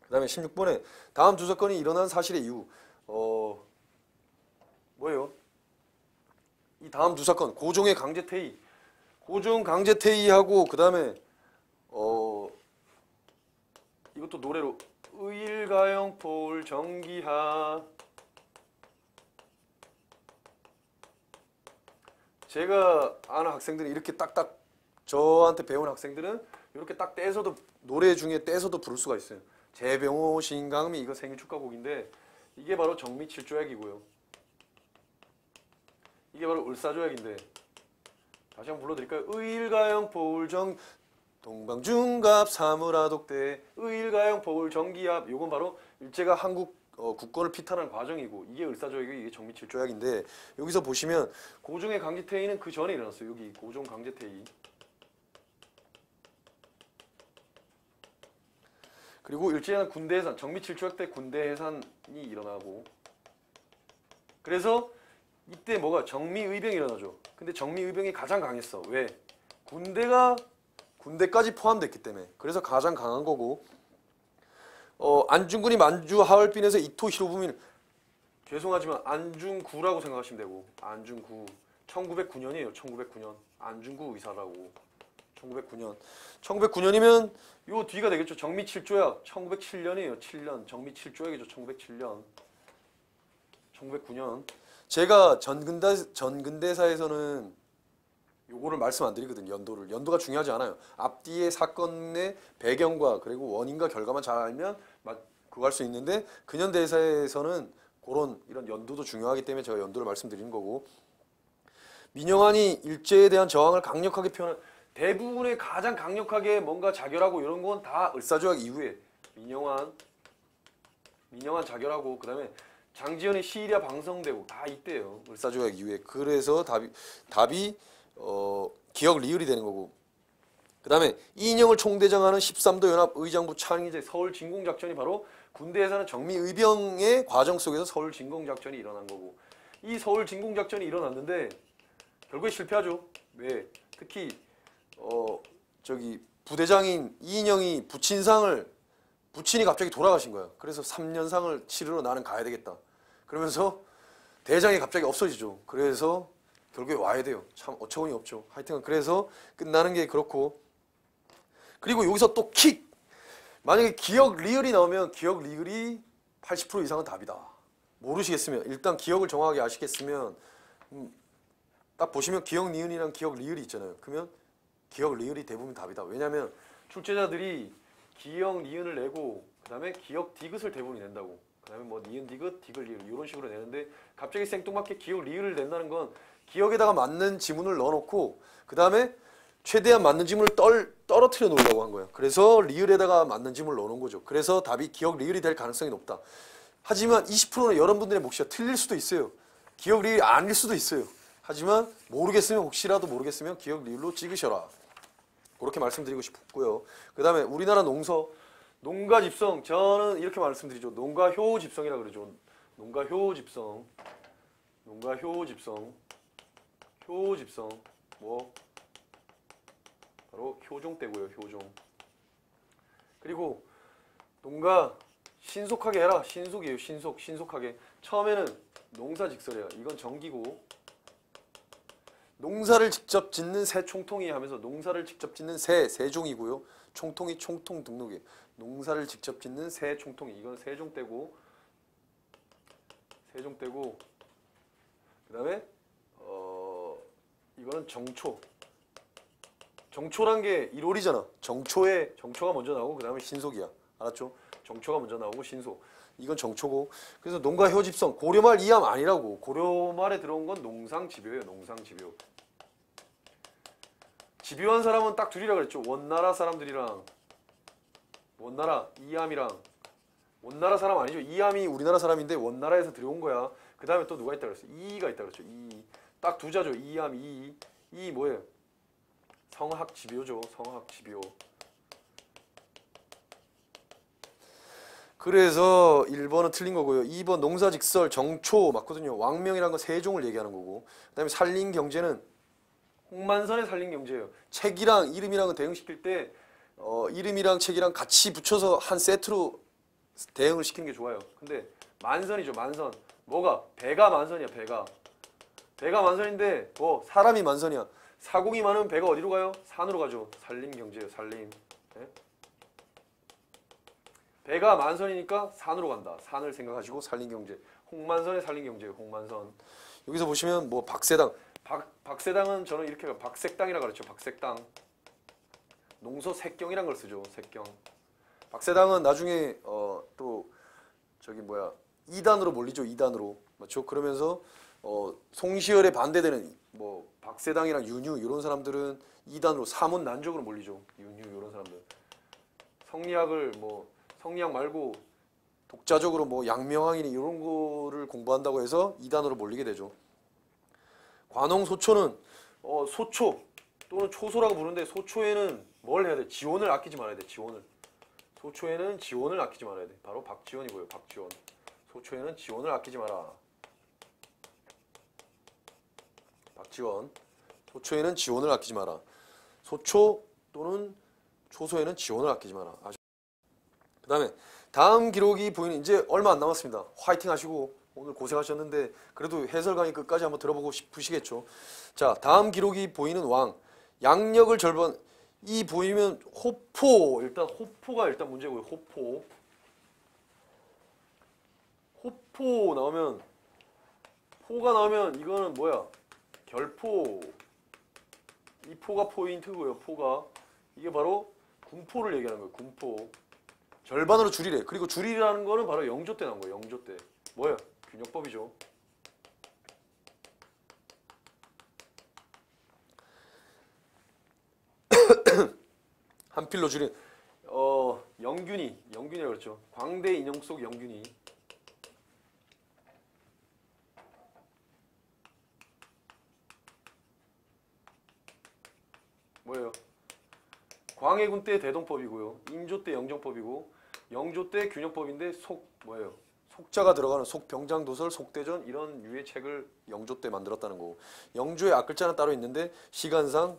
그 다음에 16번에 다음 두 사건이 일어난 사실의 이유. 뭐예요? 이 다음 두 사건 고종의 강제퇴위. 고종 강제퇴위하고 그 다음에 이것도 노래로 의일가영 포울 정기하. 제가 아는 학생들이 이렇게 딱딱 저한테 배운 학생들은 이렇게 딱 떼서도 노래 중에 떼서도 부를 수가 있어요. 재병호 신강미 이거 생일 축하곡인데 이게 바로 정미칠조약이고요. 이게 바로 을사조약인데 다시 한번 불러드릴까요? 의일가영 포울정 동방중갑 사무라독대 의일가영 포울정기합. 요건 바로 일제가 한국 국권을 피탈하는 과정이고 이게 을사조약이고 이게 정미칠조약인데 여기서 보시면 고종의 강제퇴위는 그 전에 일어났어요. 여기 고종 강제퇴위. 그리고 일제한 군대 해산, 정미칠조약 때 군대 해산이 일어나고 그래서 이때 뭐가 정미의병이 일어나죠. 근데 정미의병이 가장 강했어. 왜? 군대까지 포함됐기 때문에. 그래서 가장 강한 거고 안중근이 만주 하얼빈에서 이토 히로부미를 죄송하지만 안중구라고 생각하시면 되고 안중구 1909년이에요. 1909년 안중구 의사라고 1909년 1909년이면 요 뒤가 되겠죠. 정미칠조약 1907년이에요. 7년 정미칠조약이죠. 1907년 1909년 제가 전근대사에서는 요거를 말씀 안 드리거든요. 연도가 중요하지 않아요. 앞뒤의 사건의 배경과 그리고 원인과 결과만 잘 알면 그거 할 수 있는데 근현대사에서는 그런 이런 연도도 중요하기 때문에 제가 연도를 말씀드리는 거고 민영환이 일제에 대한 저항을 강력하게 표현한 대부분의 가장 강력하게 뭔가 자결하고 이런 건 다 을사조약 이후에 민영환 자결하고 그 다음에 장지현의 시리아 방성되고 다 이때예요. 을사조약 이후에. 그래서 답이 기억 리을이 되는 거고 그 다음에 이인영을 총대장하는 13도 연합 의장부 창의제 서울 진공작전이 바로 군대에서는 정미의병의 과정 속에서 서울 진공작전이 일어난 거고 이 서울 진공작전이 일어났는데 결국에 실패하죠. 왜? 특히 부대장인 이인영이 부친이 갑자기 돌아가신 거야. 그래서 3년상을 치르러 나는 가야 되겠다. 그러면서 대장이 갑자기 없어지죠. 그래서 결국에 와야 돼요. 참 어처구니 없죠. 하여튼 그래서 끝나는 게 그렇고 그리고 여기서 또 킥! 만약에 기억 리을이 나오면 기억 리을이 80% 이상은 답이다. 모르시겠으면 일단 기억을 정확하게 아시겠으면 딱 보시면 기억 니은이랑 기억 리을이 있잖아요. 그러면 기억 리을이 대부분 답이다. 왜냐하면 출제자들이 기억 니은을 내고 그 다음에 기억 디귿을 대부분 낸다고. 그다음에 뭐 니은 디귿 디귿 리을 이런 식으로 내는데 갑자기 생뚱맞게 기역 리을을 낸다는 건 기역에다가 맞는 지문을 넣어놓고 그다음에 최대한 맞는 지문을 떨어뜨려 놓으려고 한 거예요. 그래서 리을에다가 맞는 지문을 넣어놓은 거죠. 그래서 답이 기역 리을이 될 가능성이 높다. 하지만 20%는 여러분들의 몫이야. 틀릴 수도 있어요. 기역 리을이 아닐 수도 있어요. 하지만 모르겠으면 혹시라도 모르겠으면 기역 리을로 찍으셔라. 그렇게 말씀드리고 싶고요. 그 다음에 우리나라 농서 농가 집성 저는 이렇게 말씀드리죠. 농가 효 집성이라 그러죠. 농가 효 집성 농가 효 집성 효 집성 뭐 바로 효종 때고요. 효종. 그리고 농가 신속하게 해라. 신속이에요. 신속하게. 처음에는 농사직설이야. 이건 정기고 농사를 직접 짓는 새 총통이 하면서 농사를 직접 짓는 세종이고요. 총통이 총통 등록이에요. 농사를 직접 짓는 새 총통이 이건 세종 때고 그다음에 이거는 정초란 게 1월이잖아. 정초가 먼저 나오고 그다음에 신속이야. 알았죠? 정초가 먼저 나오고 신속. 이건 정초고. 그래서 농가 효집성 고려말 이함 아니라고. 고려말에 들어온 건 농상집요예요. 농상집요. 집요한 사람은 딱 둘이라 그랬죠. 원나라 사람들이랑 원나라 이함이랑 원나라 사람 아니죠. 이함이 우리나라 사람인데 원나라에서 들여온 거야. 그 다음에 또 누가 있다 그랬어? 이가 있다 그랬죠. 딱 두 자죠. 이함 이 뭐예요? 성학집요죠. 성학집요. 그래서 1번은 틀린 거고요. 2번 농사직설 정초 맞거든요. 왕명이라는 건 세종을 얘기하는 거고. 그 다음에 살림경제는 홍만선의 살림경제예요. 책이랑 이름이랑은 대응시킬 때 이름이랑 책이랑 같이 붙여서 한 세트로 대응을 시키는 게 좋아요. 근데 만선이죠. 만선. 뭐가? 배가 만선이야. 배가 만선인데 뭐 사람이 만선이야. 사공이 많으면 배가 어디로 가요? 산으로 가죠. 살림경제예요. 살림. 네? 배가 만선이니까 산으로 간다. 산을 생각하시고 살림경제. 홍만선의 살림경제예요. 홍만선. 여기서 보시면 뭐 박세당. 박세당은 저는 이렇게 박색당이라 그랬죠. 박색당. 농서 색경이란 걸 쓰죠. 색경. 박세당은 나중에 또 저기 뭐야 2단으로 몰리죠. 2단으로. 맞죠? 그러면서 송시열에 반대되는 뭐 박세당이랑 윤유 이런 사람들은 2단으로 사문 난적으로 몰리죠. 윤유 이런 사람들. 성리학 말고 독자적으로 뭐 양명항이니 이런 거를 공부한다고 해서 2단으로 몰리게 되죠. 관홍 소초는 소초 또는 초소라고 부르는데 소초에는 뭘 해야 돼? 지원을 아끼지 말아야 돼. 지원을. 소초에는 지원을 아끼지 말아야 돼. 바로 박지원이고요. 박지원. 소초에는 지원을 아끼지 마라. 박지원. 소초에는 지원을 아끼지 마라. 소초 또는 초소에는 지원을 아끼지 마라. 그 다음에 다음 기록이 보이는 이제 얼마 안 남았습니다. 화이팅 하시고 오늘 고생하셨는데 그래도 해설 강의 끝까지 한번 들어보고 싶으시겠죠. 자, 다음 기록이 보이는 왕. 양력을 절반 이 보이면 호포. 호포가 일단 문제고요. 호포 나오면 포가 나오면 이거는 뭐야? 결포. 이 포가 포인트고요. 포가 이게 바로 군포를 얘기하는 거예요. 군포. 절반으로 줄이래. 그리고 줄이라는 거는 바로 영조 때 나온 거예요. 영조 때. 뭐야? 균역법이죠. 한 필로 줄인 영균이라고 그랬죠. 광대 인형 속 영균이. 뭐예요? 광해군 때 대동법이고요. 인조 때 영정법이고 영조 때 균역법인데 뭐예요? 속자가 들어가는 속병장도설, 속대전 이런 유의 책을 영조 때 만들었다는 거고 영조의 앞글자는 따로 있는데 시간상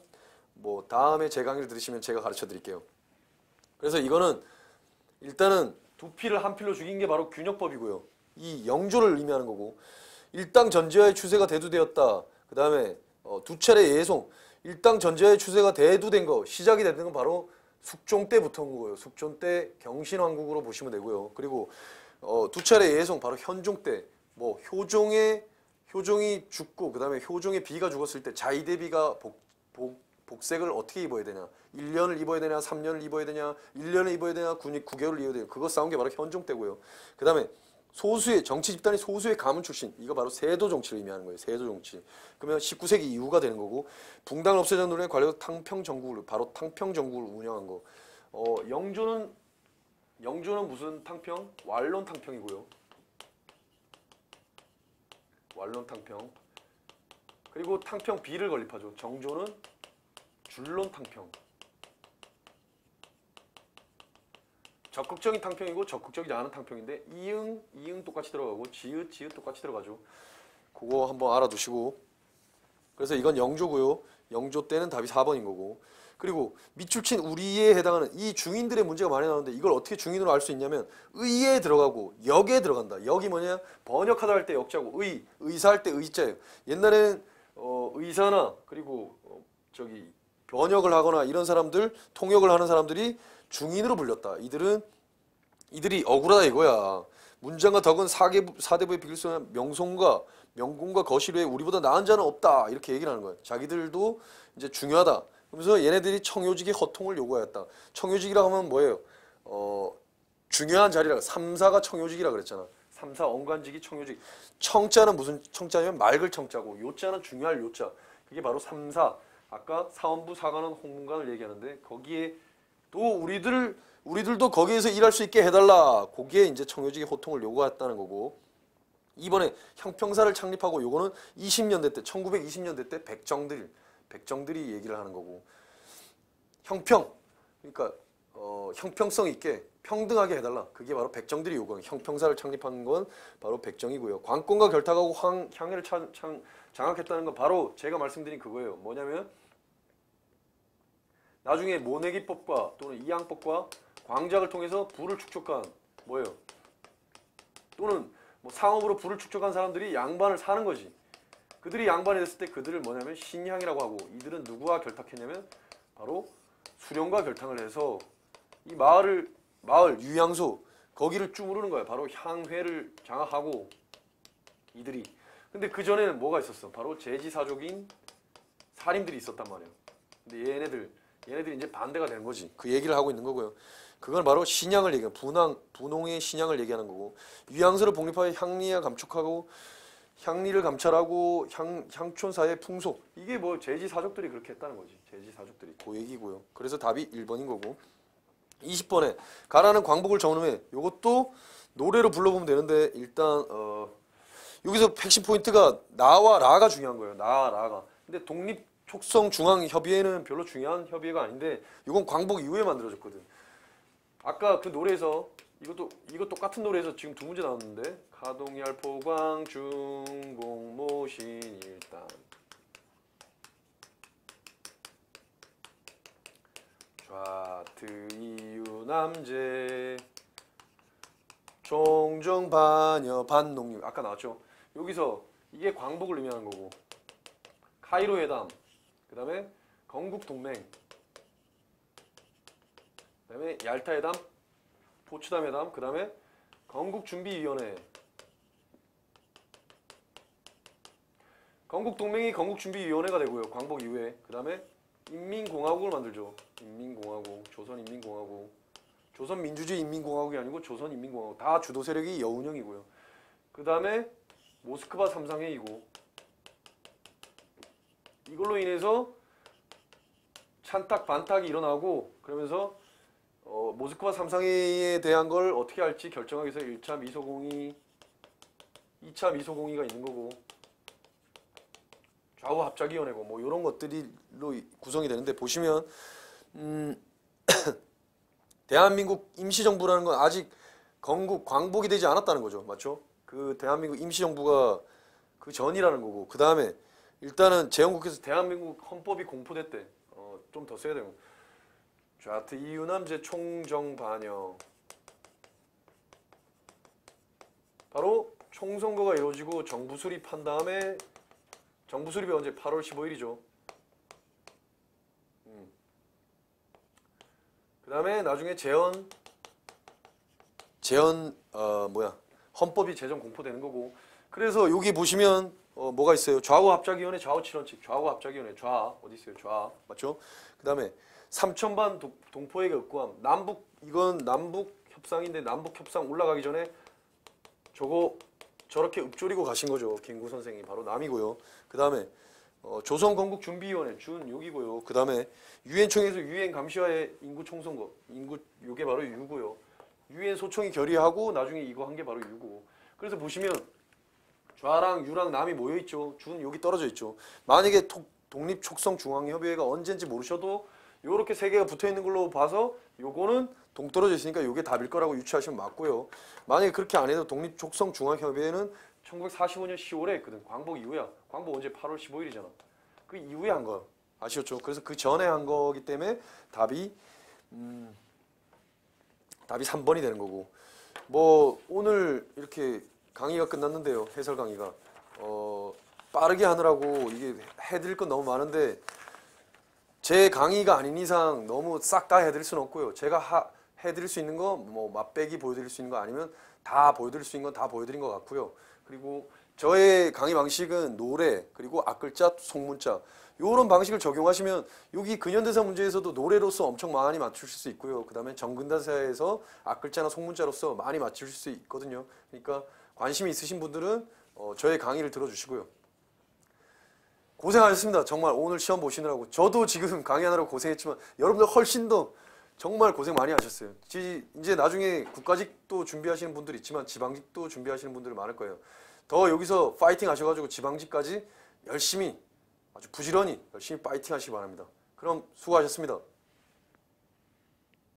뭐 다음에 제 강의를 들으시면 제가 가르쳐 드릴게요. 그래서 이거는 일단은 두 필을 한 필로 죽인 게 바로 균역법이고요. 이 영조를 의미하는 거고 일당 전제하의 추세가 대두되었다. 그 다음에 두 차례 예송. 일당 전제하의 추세가 대두된 거 시작이 되는 건 바로 숙종 때부터인 거고요. 숙종 때 경신왕국으로 보시면 되고요. 그리고 두 차례 예송 바로 현종 때 뭐 효종이 죽고 그 다음에 효종의 비가 죽었을 때 자이대비가 복색을 어떻게 입어야 되냐 1년을 입어야 되냐 3년을 입어야 되냐 1년을 입어야 되냐 9개월을 입어야 되냐 그거 싸운 게 바로 현종 때고요. 그 다음에 소수의 정치 집단이 소수의 가문 출신, 이거 바로 세도 정치를 의미하는 거예요. 세도 정치. 그러면 19세기 이후가 되는 거고, 붕당을 없애자는 노래에 관련 탕평 정국을, 바로 탕평 정국을 운영한 거. 영조는 무슨 탕평? 완론 탕평이고요. 완론 탕평. 그리고 탕평 B를 건립하죠. 정조는 줄론 탕평. 적극적인 탕평이고 적극적이지 않은 탕평인데 이응 똑같이 들어가고 지읒 똑같이 들어가죠. 그거 한번 알아두시고. 그래서 이건 영조고요. 영조 때는 답이 4번인 거고. 그리고 밑줄친 우리에 해당하는 이 중인들의 문제가 많이 나오는데 이걸 어떻게 중인으로 알 수 있냐면 의에 들어가고 역에 들어간다. 역이 뭐냐? 번역하다 할 때 역자고 의사할 때 의자예요. 옛날에는 의사나 그리고 번역을 하거나 이런 사람들, 통역을 하는 사람들이 중인으로 불렸다. 이들이 억울하다 이거야. 문장과 덕은 사대부의 비길성한 명공과 거실 외에 우리보다 나은 자는 없다. 이렇게 얘기를 하는 거야. 자기들도 이제 중요하다. 그러면서 얘네들이 청요직의 허통을 요구하였다. 청요직이라고 하면 뭐예요? 중요한 자리라. 3사가 청요직이라 그랬잖아. 3사 언관직이 청요직. 청자는 무슨 청자냐면 맑을 청자고 요자는 중요할 요자. 그게 바로 3사. 아까 사원부, 사관원, 홍문관을 얘기하는데 거기에 또 우리들도 거기에서 일할 수 있게 해달라. 거기에 이제 청요직의 호통을 요구했다는 거고. 이번에 형평사를 창립하고 요거는 20년대 때 1920년대 때 백정들이 얘기를 하는 거고. 형평, 그러니까 형평성 있게 평등하게 해달라. 그게 바로 백정들이 요구한 형평사를 창립한 건 바로 백정이고요. 관권과 결탁하고 향해를 장악했다는 건 바로 제가 말씀드린 그거예요. 뭐냐면 나중에 모내기법과 또는 이양법과 광작을 통해서 부를 축적한 뭐예요? 또는 뭐 상업으로 부를 축적한 사람들이 양반을 사는 거지. 그들이 양반이 됐을 때 그들을 뭐냐면 신향이라고 하고 이들은 누구와 결탁했냐면 바로 수령과 결탁을 해서 이 마을 유양소 거기를 쭈무르는 거야. 바로 향회를 장악하고 이들이. 근데 그 전에는 뭐가 있었어? 바로 제지사족인 사림들이 있었단 말이에요. 근데 얘네들이 이제 반대가 되는 거지. 그 얘기를 하고 있는 거고요. 그건 바로 신향을 얘기하는 분홍의 신향을 얘기하는 거고 유양서를 복립하여 향리를 감찰하고 향촌사의 풍속 이게 뭐 제지사족들이 그렇게 했다는 거지. 제지사족들이 그 얘기고요. 그래서 답이 1번인 거고 20번에 가라는 광복을 정음해 요것도 노래로 불러보면 되는데 일단 여기서 핵심 포인트가 나와 라가 중요한 거예요. 나라가. 근데 독립촉성중앙협의회는 별로 중요한 협의회가 아닌데 이건 광복 이후에 만들어졌거든. 아까 그 노래에서 이거 똑같은 노래에서 지금 두 문제 나왔는데 가동열 포광 중공 모신 일단 좌트 이유 남제 종종 반여 반농류 아까 나왔죠. 여기서 이게 광복을 의미하는 거고 카이로 회담 그 다음에 건국 동맹 그 다음에 얄타 회담 포츠담 회담 그 다음에 건국준비위원회 건국동맹이 건국준비위원회가 되고요. 광복 이후에 그 다음에 인민공화국을 만들죠. 인민공화국 조선인민공화국 조선민주주의 인민공화국이 아니고 조선인민공화국 다 주도 세력이 여운형이고요. 그 다음에 모스크바 삼상회의고 이걸로 인해서 찬탁 반탁이 일어나고 그러면서 모스크바 삼상회의에 대한 걸 어떻게 할지 결정하기 위해서 1차 미소공의 2차 미소공의가 있는 거고 좌우 합작위원회고 뭐 이런 것들로 구성이 되는데 보시면 대한민국 임시정부라는 건 아직 광복이 되지 않았다는 거죠. 맞죠? 그 대한민국 임시정부가 그 전이라는 거고 그 다음에 일단은 제헌국에서 대한민국 헌법이 공포됐대. 좀 더 써야 되고 좌트 이유남제 총정 반영 바로 총선거가 이루어지고 정부 수립한 다음에 정부 수립이 언제 8월 15일이죠. 그 다음에 나중에 헌법이 제정 공포되는 거고 그래서 여기 보시면 뭐가 있어요? 좌우합작위원회, 좌우칠원칙, 좌우합작위원회, 어디 있어요? 맞죠? 그 다음에 삼천반 동포에게 의구함. 이건 남북 협상인데 남북 협상 올라가기 전에 저거 저렇게 읊조리고 가신 거죠. 김구 선생이 바로 남이고요. 그 다음에 조선건국준비위원회 준 여기고요. 그 다음에 유엔총에서 유엔 감시와의 인구 총선거 인구 요게 바로 유고요. 유엔 소총이 결의하고 나중에 이거 한 게 바로 유고. 그래서 보시면 좌랑 유랑 남이 모여 있죠. 준 여기 떨어져 있죠. 만약에 독립촉성중앙협의회가 언젠지 모르셔도 요렇게 세 개가 붙어 있는 걸로 봐서 요거는 동떨어져 있으니까 요게 답일 거라고 유추하시면 맞고요. 만약에 그렇게 안 해도 독립촉성중앙협의회는 1945년 10월에 했거든. 광복 이후야. 광복 언제 8월 15일이잖아. 그 이후에 한 거야. 아시겠죠? 그래서 그 전에 한 거기 때문에 답이 3번이 되는 거고. 뭐 오늘 이렇게 강의가 끝났는데요. 해설 강의가. 빠르게 하느라고 이게 해드릴 건 너무 많은데 제 강의가 아닌 이상 너무 싹 다 해드릴 수는 없고요. 제가 해드릴 수 있는 거 뭐 맛배기 보여드릴 수 있는 거 아니면 다 보여드릴 수 있는 건 다 보여드린 것 같고요. 그리고 저의 강의 방식은 노래 그리고 앞글자 속문자 이런 방식을 적용하시면 여기 근현대사 문제에서도 노래로서 엄청 많이 맞추실 수 있고요. 그 다음에 정근대사에서 앞글자나 속문자로서 많이 맞추실 수 있거든요. 그러니까 관심이 있으신 분들은 저의 강의를 들어주시고요. 고생하셨습니다. 정말 오늘 시험 보시느라고. 저도 지금 강의하느라고 고생했지만 여러분들 훨씬 더 정말 고생 많이 하셨어요. 이제 나중에 국가직도 준비하시는 분들 있지만 지방직도 준비하시는 분들 많을 거예요. 더 여기서 파이팅 하셔가지고 지방직까지 열심히 아주 부지런히 열심히 파이팅 하시기 바랍니다. 그럼 수고하셨습니다.